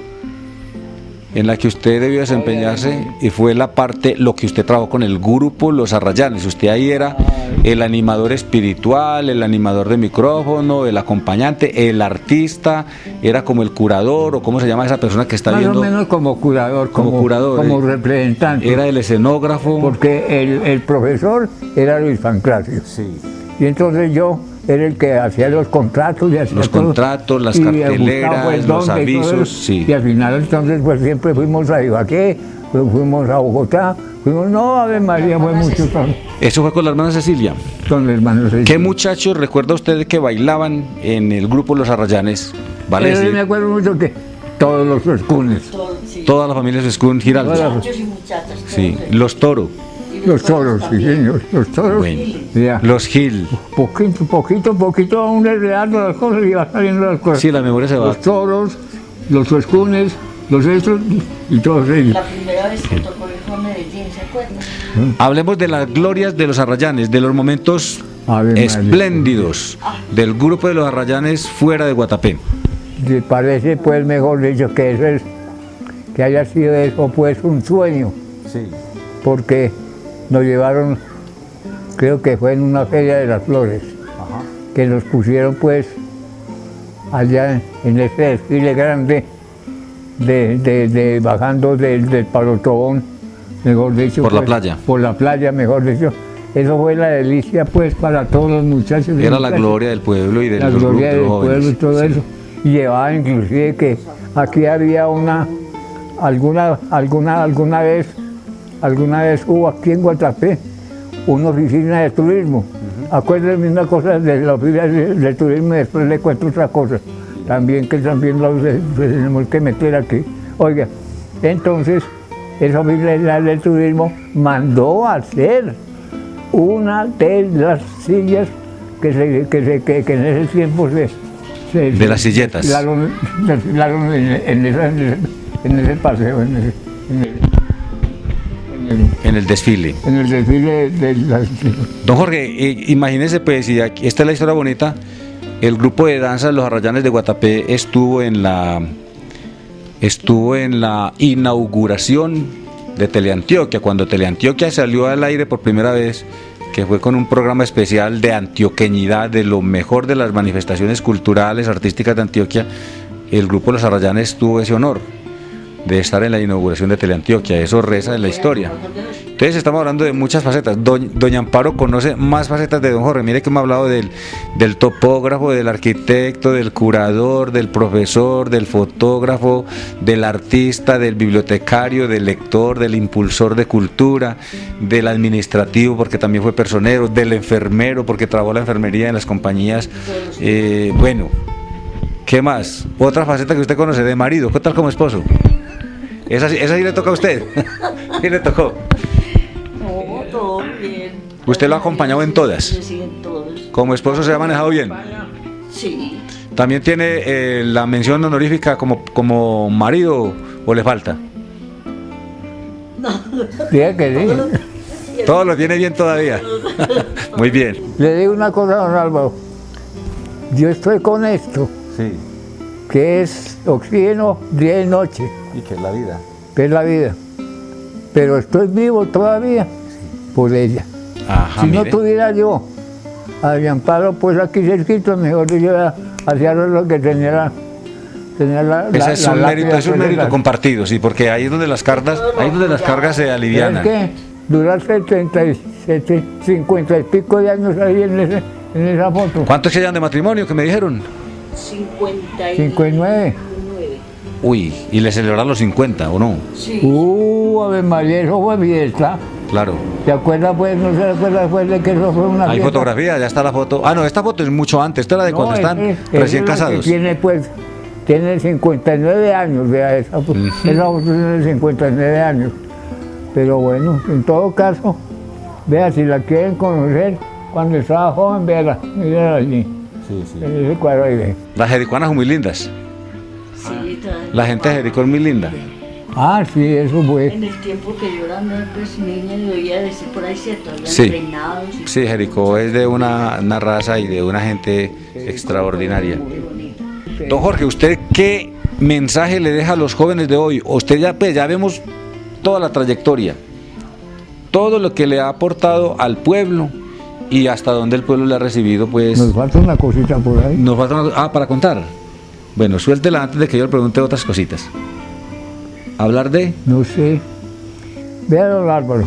en la que usted debió desempeñarse y fue lo que usted trabajó con el grupo Los Arrayanes. Usted ahí era el animador espiritual, el animador de micrófono, el acompañante, el artista, era como el curador o cómo se llama esa persona que está Más viendo. o menos como curador, como representante. Era el escenógrafo. Porque el profesor era Luis Pancracio. Sí. Y entonces yo era el que hacía los contratos y hacía Los todo, contratos, las y carteleras, buscaba, pues, los dónde y todo avisos, eso. sí. Y al final entonces pues siempre fuimos a Ibaqué, fuimos a Bogotá, Ave María, fue mucho Eso fue con la hermana Cecilia. con el hermano Cecilia. ¿Qué muchachos recuerda usted que bailaban en el grupo Los Arrayanes? Vale Pero decir, me acuerdo mucho que todos los escunes, todas las familias Escun Giraldo. Muchachos y muchachas. Sí, los Toro, los toros, sí señor, los toros. Bueno. Ya. los Gil. Poquito, aún le dando las cosas y va saliendo las cosas. Sí, la memoria se va. Los toros, los escunes, los estos y todos ellos. La primera vez que tocó el hijo Medellín, ¿se acuerdan? Hablemos de las glorias de los Arrayanes, de los momentos Ave María. espléndidos del grupo de los Arrayanes fuera de Guatapé. Me parece, pues, mejor dicho, que eso es, que haya sido eso, pues, un sueño, Sí. porque nos llevaron, creo que fue en una feria de las flores, que nos pusieron, pues, allá en este desfile grande, bajando del Palotobón, mejor dicho. Por la pues, playa. Por la playa, mejor dicho. Eso fue la delicia, pues, para todos los muchachos. y Era la muchachas. gloria del pueblo y de La los gloria del grupos pueblo y jóvenes. todo Sí. eso. Y llevaba inclusive que aquí había alguna vez hubo aquí en Guatapé una oficina de turismo. Acuérdenme una cosa de la oficina de turismo y después le cuento otra cosa. También lo tenemos que meter aquí. Oiga, entonces esa oficina de turismo mandó a hacer una de las sillas que en ese tiempo De las silletas. desfilaron en ese paseo, En el desfile. en el desfile de las... Don Jorge, imagínese pues, y aquí, esta es la historia bonita, el grupo de danza de los Arrayanes de Guatapé estuvo en la inauguración de Teleantioquia, cuando Teleantioquia salió al aire por primera vez, que fue con un programa especial de antioqueñidad, de lo mejor de las manifestaciones culturales, artísticas de Antioquia. El grupo Los Arrayanes tuvo ese honor de estar en la inauguración de Teleantioquia, eso reza en la historia. Entonces estamos hablando de muchas facetas. Doña Amparo conoce más facetas de don Jorge. Mire que hemos hablado del topógrafo, del arquitecto, del curador, del profesor, del fotógrafo, del artista, del bibliotecario, del lector, del impulsor de cultura, del administrativo porque también fue personero, del enfermero porque trabajó la enfermería en las compañías. Bueno, ¿qué más? Otra faceta que usted conoce, de marido. ¿Qué tal como esposo? Esa sí le toca a usted. Sí le tocó. No, todo bien. ¿Usted lo ha acompañado en todas? Sí, en todas. Como esposo se ha manejado bien. Sí. ¿También tiene la mención honorífica como marido o le falta? Diga que sí. Todo lo tiene bien todavía. Muy bien. Le digo una cosa, don Álvaro. Yo estoy con esto, Sí. que es oxígeno día y noche, ¿Y qué es la vida? que es la vida. Pero estoy vivo todavía por ella. Ajá, Si no mire. tuviera yo a Doña Amparo, pues aquí cerquita, mejor dicho, hacía lo que tenía tenía Ese es un mérito, lápida es un mérito César. compartido, sí, porque ahí es donde las cargas se Es alivianan. que durar 77, 50 y pico de años ahí en esa foto. ¿Cuántos que llevan de matrimonio que me dijeron? 59. Uy, y le celebraron los 50, ¿o no? Sí. Ave María, eso fue fiesta. Claro. ¿Se acuerda pues? ¿No se acuerda pues de que eso fue una Hay fiesta? fotografía, ya está la foto. Ah, no, esta foto es mucho antes, esta es la de cuando No, están ese recién es lo que casados. Tiene pues, tiene 59 años, vea, esa foto tiene 59 años. Pero bueno, en todo caso, vea, si la quieren conocer, cuando estaba joven, véala, mírala allí. Sí, sí. En ese cuadro ahí ve. Las jericuanas son muy lindas. Sí, La gente de Jericó es muy linda. Ah, sí, eso fue. en el tiempo que yo era pues, niña, yo oía decir por ahí, ¿cierto? Habían Sí. reinados y Sí, Jericó es de una raza y de una gente extraordinaria. muy bonito. Don Jorge, ¿usted qué mensaje le deja a los jóvenes de hoy? Usted ya, pues, ya vemos toda la trayectoria, todo lo que le ha aportado al pueblo y hasta donde el pueblo le ha recibido, pues Nos falta una cosita por ahí. nos falta para contar. Bueno, suéltela antes de que yo le pregunte otras cositas. Hablar de... No sé. Vea, don Álvaro.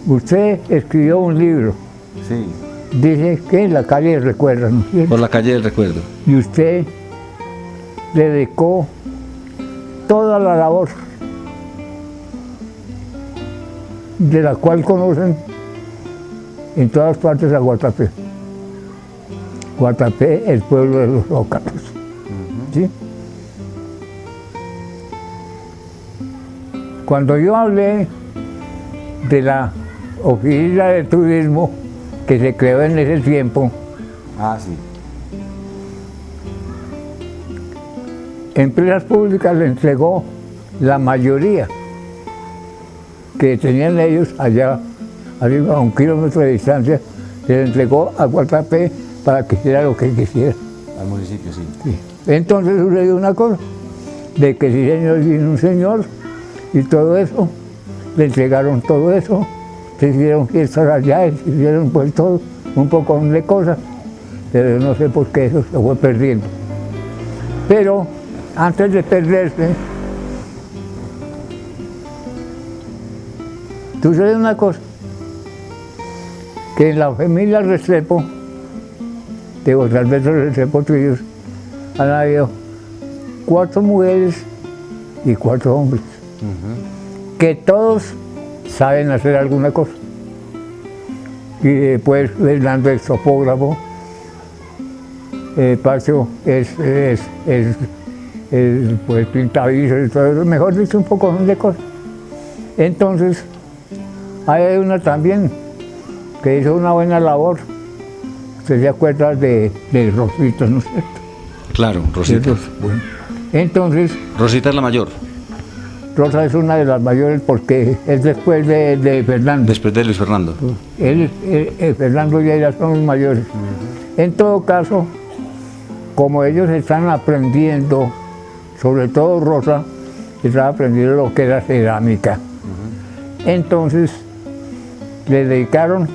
Usted escribió un libro. Sí. Dice que la calle recuerda, ¿no es cierto? Por la calle del recuerdo. Y usted le dedicó toda la labor de la cual conocen en todas partes a Guatapé. Guatapé, el pueblo de los zócalos. ¿Sí? Cuando yo hablé de la oficina de turismo que se creó en ese tiempo, Ah, sí. Empresas Públicas le entregó la mayoría que tenían ellos allá, arriba a 1 kilómetro de distancia, se le entregó a Guatapé para que hiciera lo que quisiera. Al municipio, sí. Sí. Entonces sucedió una cosa, de que sí señor, vino un señor y todo eso, le entregaron todo eso, se hicieron fiestas allá, se hicieron pues todo, un poco de cosas, pero no sé por qué eso se fue perdiendo. Pero antes de perderse, sucede una cosa, que en la familia Restrepo, de Alberto Restrepo Trillos, han habido 4 mujeres y 4 hombres, que todos saben hacer alguna cosa. Y después Fernando es topógrafo, Pacho es pues pintavisos y todo eso, mejor dicho, un poco de cosas. Entonces, hay una también que hizo una buena labor. Usted se acuerda de Rosita, ¿no es cierto? Claro, Rosita. Bueno. Entonces, Rosita es la mayor, Rosa es una de las mayores porque es después de Fernando. después de Luis Fernando. Fernando y ella son los mayores. En todo caso, como ellos están aprendiendo, sobre todo Rosa, estaba aprendiendo lo que era cerámica. Entonces, le dedicaron,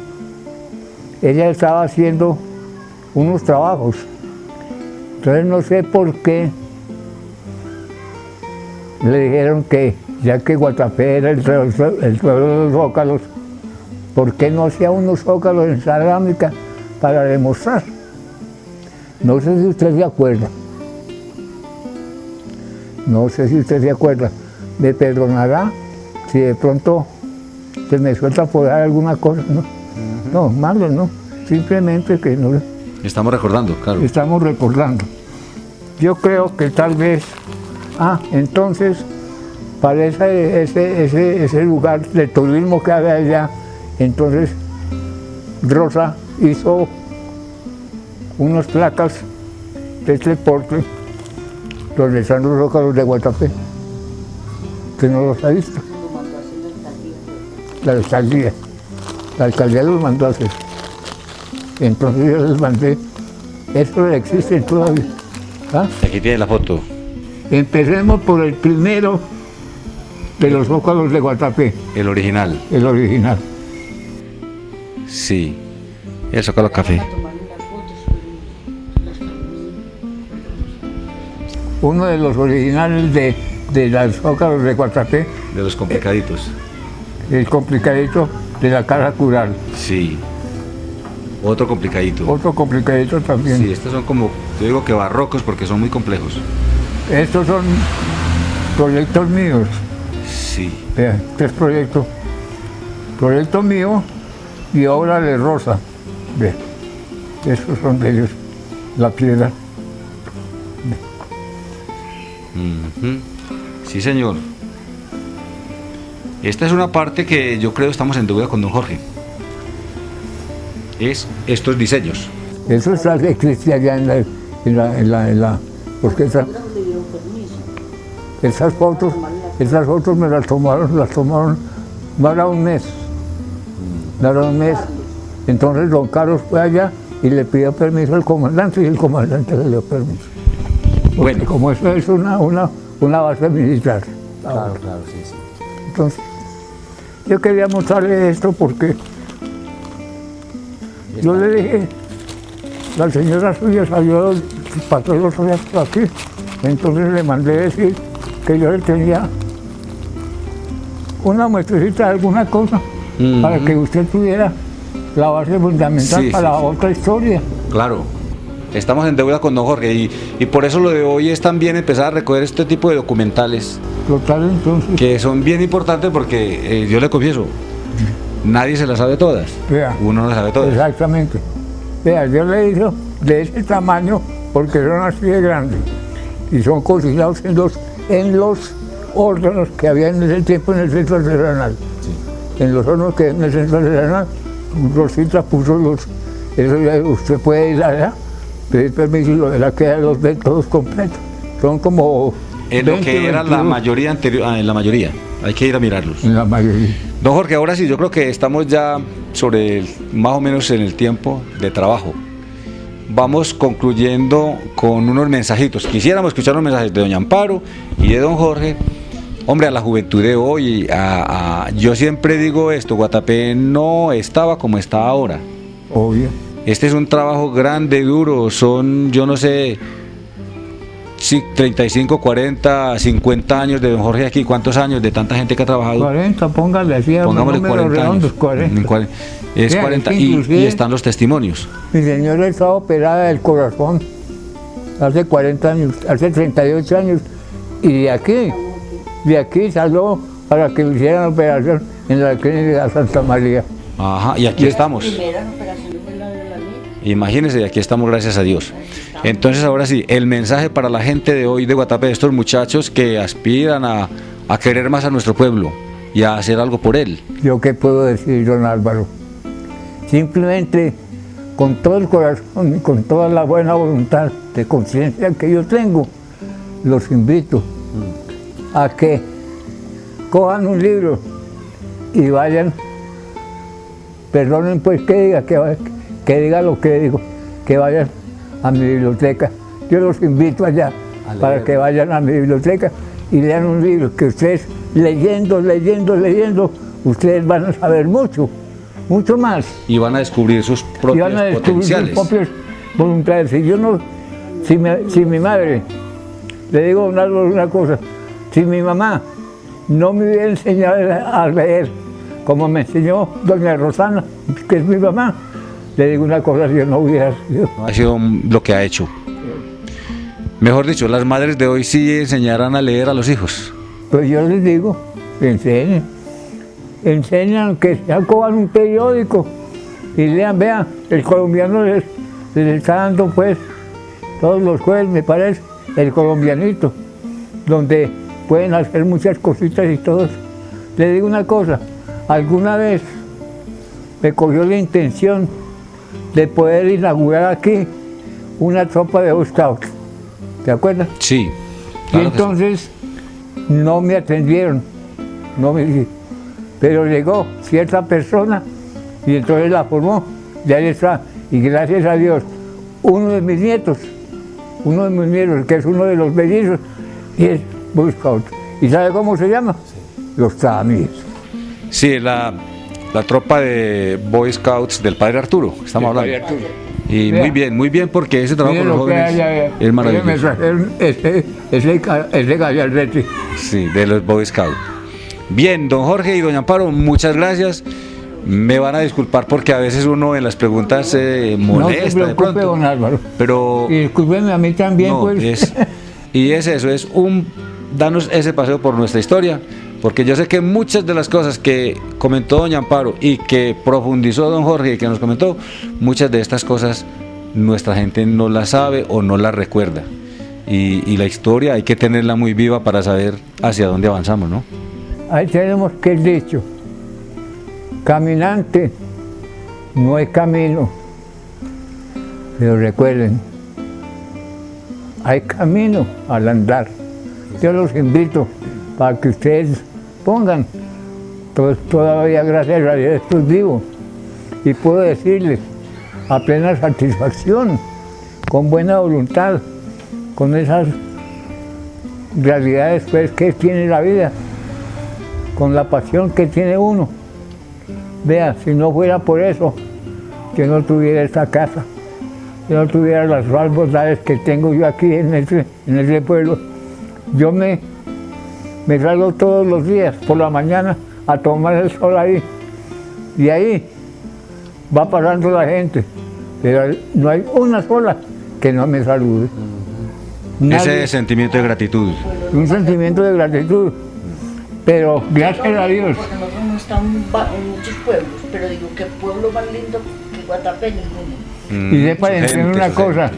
ella estaba haciendo unos trabajos. Entonces no sé por qué le dijeron que, ya que Guatapé era el pueblo de los zócalos, ¿por qué no hacía unos zócalos en cerámica para demostrar? No sé si usted se acuerda. No sé si usted se acuerda. Me perdonará si de pronto se me suelta por ahí alguna cosa, ¿no? No, malo, no. Simplemente que no Estamos recordando, claro. estamos recordando. Yo creo que tal vez, entonces, para ese lugar de turismo que había allá, entonces Rosa hizo unas placas de este porte donde están los zócalos de Guatapé, que no los ha visto. Lo mandó a hacer la alcaldía. La alcaldía los mandó a hacer. Entonces yo les mandé, eso existe todavía. Aquí tiene la foto. Empecemos por el primero de los zócalos de Guatapé, El original. el original. Sí. El Zócalo Café. Para tomar unas fotos, pero las tomé. uno de los originales de las Zócalos de Guatapé, De los complicaditos. el complicadito de la Casa Cural. Sí. Otro complicadito. Otro complicadito también. Sí, estos son como, yo digo que barrocos porque son muy complejos. Estos son proyectos míos. Sí. Vean, este es proyecto mío y obra de Rosa. Vean, estos son de ellos, la piedra. Ujú. Sí, señor. Esta es una parte que yo creo estamos en deuda con don Jorge. Es estos diseños. Eso está existe allá en la porque esas fotos me las tomaron no era un mes. Entonces don Carlos fue allá y le pidió permiso al comandante y el comandante le dio permiso. Porque Bueno. como eso es una base militar. Claro, sí. Entonces, yo quería mostrarle esto porque yo le dije, la señora suya salió, pasó los días por aquí, entonces le mandé decir que yo le tenía una muestrecita de alguna cosa para que usted tuviera la base fundamental para la otra historia. Claro. Estamos en deuda con don Jorge y por eso lo de hoy es también empezar a recoger este tipo de documentales Total, entonces, que son bien importantes porque yo le confieso, nadie se las sabe todas. vea, Uno no las sabe todas. exactamente. Vea, yo le hice de ese tamaño porque son así de grandes y son cocinados en los órganos que había en ese tiempo en el centro artesanal. En los hornos que en el centro artesanal, Rosita puso eso ya usted puede ir allá, pedir permiso y lo de la que los ven todos completos. Son como Es lo 20, que era la 22, mayoría anterior, en la mayoría. Hay que ir a mirarlos. en la mayoría. Don Jorge, ahora sí, yo creo que estamos ya más o menos en el tiempo de trabajo. Vamos concluyendo con unos mensajitos. Quisiéramos escuchar los mensajes de doña Amparo y de don Jorge. Hombre, a la juventud de hoy, yo siempre digo esto, Guatapé no estaba como está ahora. Obvio. Este es un trabajo grande, duro, son, yo no sé, 35, 40, 50 años de don Jorge aquí. ¿Cuántos años de tanta gente que ha trabajado? 40, póngale así, Pongámosle números 40 redondos, años. 40. Es Vea, 40 es que y inclusive- están los testimonios. Mi señora estaba operada del corazón hace 40 años, hace 38 años, y de aquí salió para que le hicieran operación en la clínica de Santa María. Ajá, y aquí estamos. Primera operación fue la de la niña. Imagínense, y aquí estamos, gracias a Dios. Entonces, ahora sí, el mensaje para la gente de hoy de Guatapé, de estos muchachos que aspiran a querer más a nuestro pueblo y a hacer algo por él. ¿Yo qué puedo decir, don Álvaro? Simplemente, con todo el corazón y con toda la buena voluntad de conciencia que yo tengo, los invito a que cojan un libro y vayan, perdonen pues que diga lo que digo, que vayan a mi biblioteca. Yo los invito allá para que vayan a mi biblioteca y lean un libro que ustedes leyendo, ustedes van a saber mucho más. Y van a descubrir sus Y propios van a descubrir sus potenciales. propias voluntades. Si mi madre, le digo una cosa, si mi mamá no me hubiera enseñado a leer, como me enseñó doña Rosana, que es mi mamá, le digo una cosa, yo no hubiera sido. Ha sido lo que ha hecho. Mejor dicho, las madres de hoy sí enseñarán a leer a los hijos. Pues yo les digo, enseñan que ya cojan un periódico y lean, vean, el colombiano les está dando pues todos los jueves, me parece, el colombianito, donde pueden hacer muchas cositas y todo eso. Le digo una cosa, alguna vez me cogió la intención de poder inaugurar aquí una tropa de Boy Scouts, ¿te acuerdas? Sí. Y Claro que sí. entonces no me atendieron, pero llegó cierta persona y entonces la formó, y ahí está. Y gracias a Dios, uno de mis nietos, que es uno de los mellizos, y es Boy Scout. ¿Y sabe cómo se llama? Los Tamíes. Sí, la tropa de Boy Scouts del padre Arturo, estamos hablando. Y Vea. muy bien, porque ese trabajo Mire con los lo que jóvenes hay allá. es maravilloso. Me trajeron ese gallardete. Sí, de los Boy Scouts. Bien, don Jorge y doña Amparo, muchas gracias. Me van a disculpar porque a veces uno en las preguntas se molesta No se de preocupe, pronto. don Álvaro. Pero Y discúlpeme a mí también, no, pues. y es eso, es darnos ese paseo por nuestra historia, porque yo sé que muchas de las cosas que comentó doña Amparo y que profundizó don Jorge y que nos comentó, muchas de estas cosas nuestra gente no las sabe o no las recuerda. Y la historia hay que tenerla muy viva para saber hacia dónde avanzamos, ¿no? Ahí tenemos que el dicho: caminante no hay camino. Pero recuerden, hay camino al andar. Yo los invito para que ustedes pongan, todavía gracias a Dios estoy vivo y puedo decirles a plena satisfacción, con buena voluntad, con esas realidades pues, que tiene la vida, con la pasión que tiene uno. Vea, si no fuera por eso, yo no tuviera esta casa, yo no tuviera las bondades que tengo yo aquí en ese pueblo. Yo me salgo todos los días por la mañana a tomar el sol ahí, y ahí va pasando la gente, pero no hay una sola que no me salude. Ese sentimiento de gratitud. Un sentimiento de gratitud, pero gracias a Dios. Porque nosotros no estamos en muchos pueblos, pero digo, qué pueblo más lindo que Guatapé, ninguno. Y sepa decir una cosa,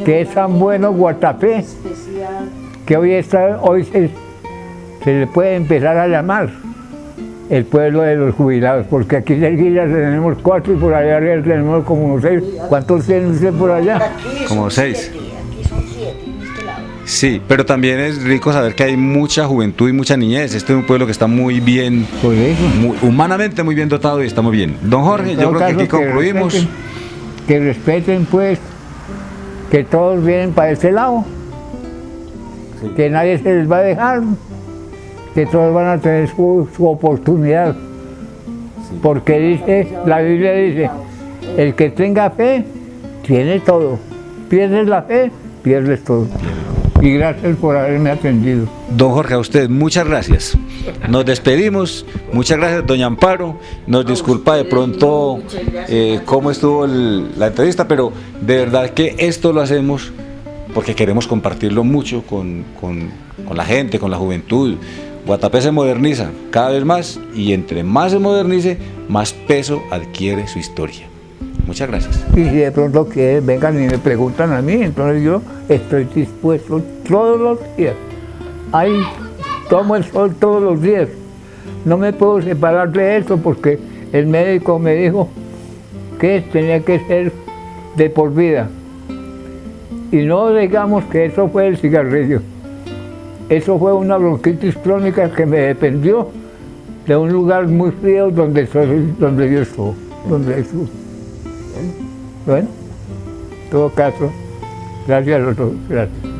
que es tan bueno Guatapé, Especial. que hoy se le puede empezar a llamar el pueblo de los jubilados, porque aquí cerquilla tenemos 4 y por allá arriba tenemos como 6. ¿Cuántos tiene usted por allá? Aquí Como son 6. 7, aquí son 7 en este lado. Sí, pero también es rico saber que hay mucha juventud y mucha niñez. Este es un pueblo que está muy bien, Por eso. humanamente muy bien dotado y está muy bien. Don Jorge, En yo todo creo que aquí caso, concluimos. Que respeten pues, que todos vienen para este lado, que nadie se les va a dejar, que todos van a tener su oportunidad. Porque dice, la Biblia dice, el que tenga fe, tiene todo. Pierdes la fe, pierdes todo. Y gracias por haberme atendido. Don Jorge, a usted, muchas gracias. Nos despedimos. Muchas gracias, doña Amparo. Nos disculpa de pronto cómo estuvo la entrevista, pero de verdad que esto lo hacemos porque queremos compartirlo mucho con la gente, con la juventud. Guatapé se moderniza cada vez más y entre más se modernice, más peso adquiere su historia. Muchas gracias. Y si de pronto que vengan y me preguntan a mí, entonces yo estoy dispuesto todos los días. Ahí tomo el sol todos los días. No me puedo separar de eso porque el médico me dijo que tenía que ser de por vida. Y no digamos que eso fue el cigarrillo. Eso fue una bronquitis crónica que me dependió de un lugar muy frío donde yo estuve. Bueno, en todo caso, gracias a los dos. Gracias.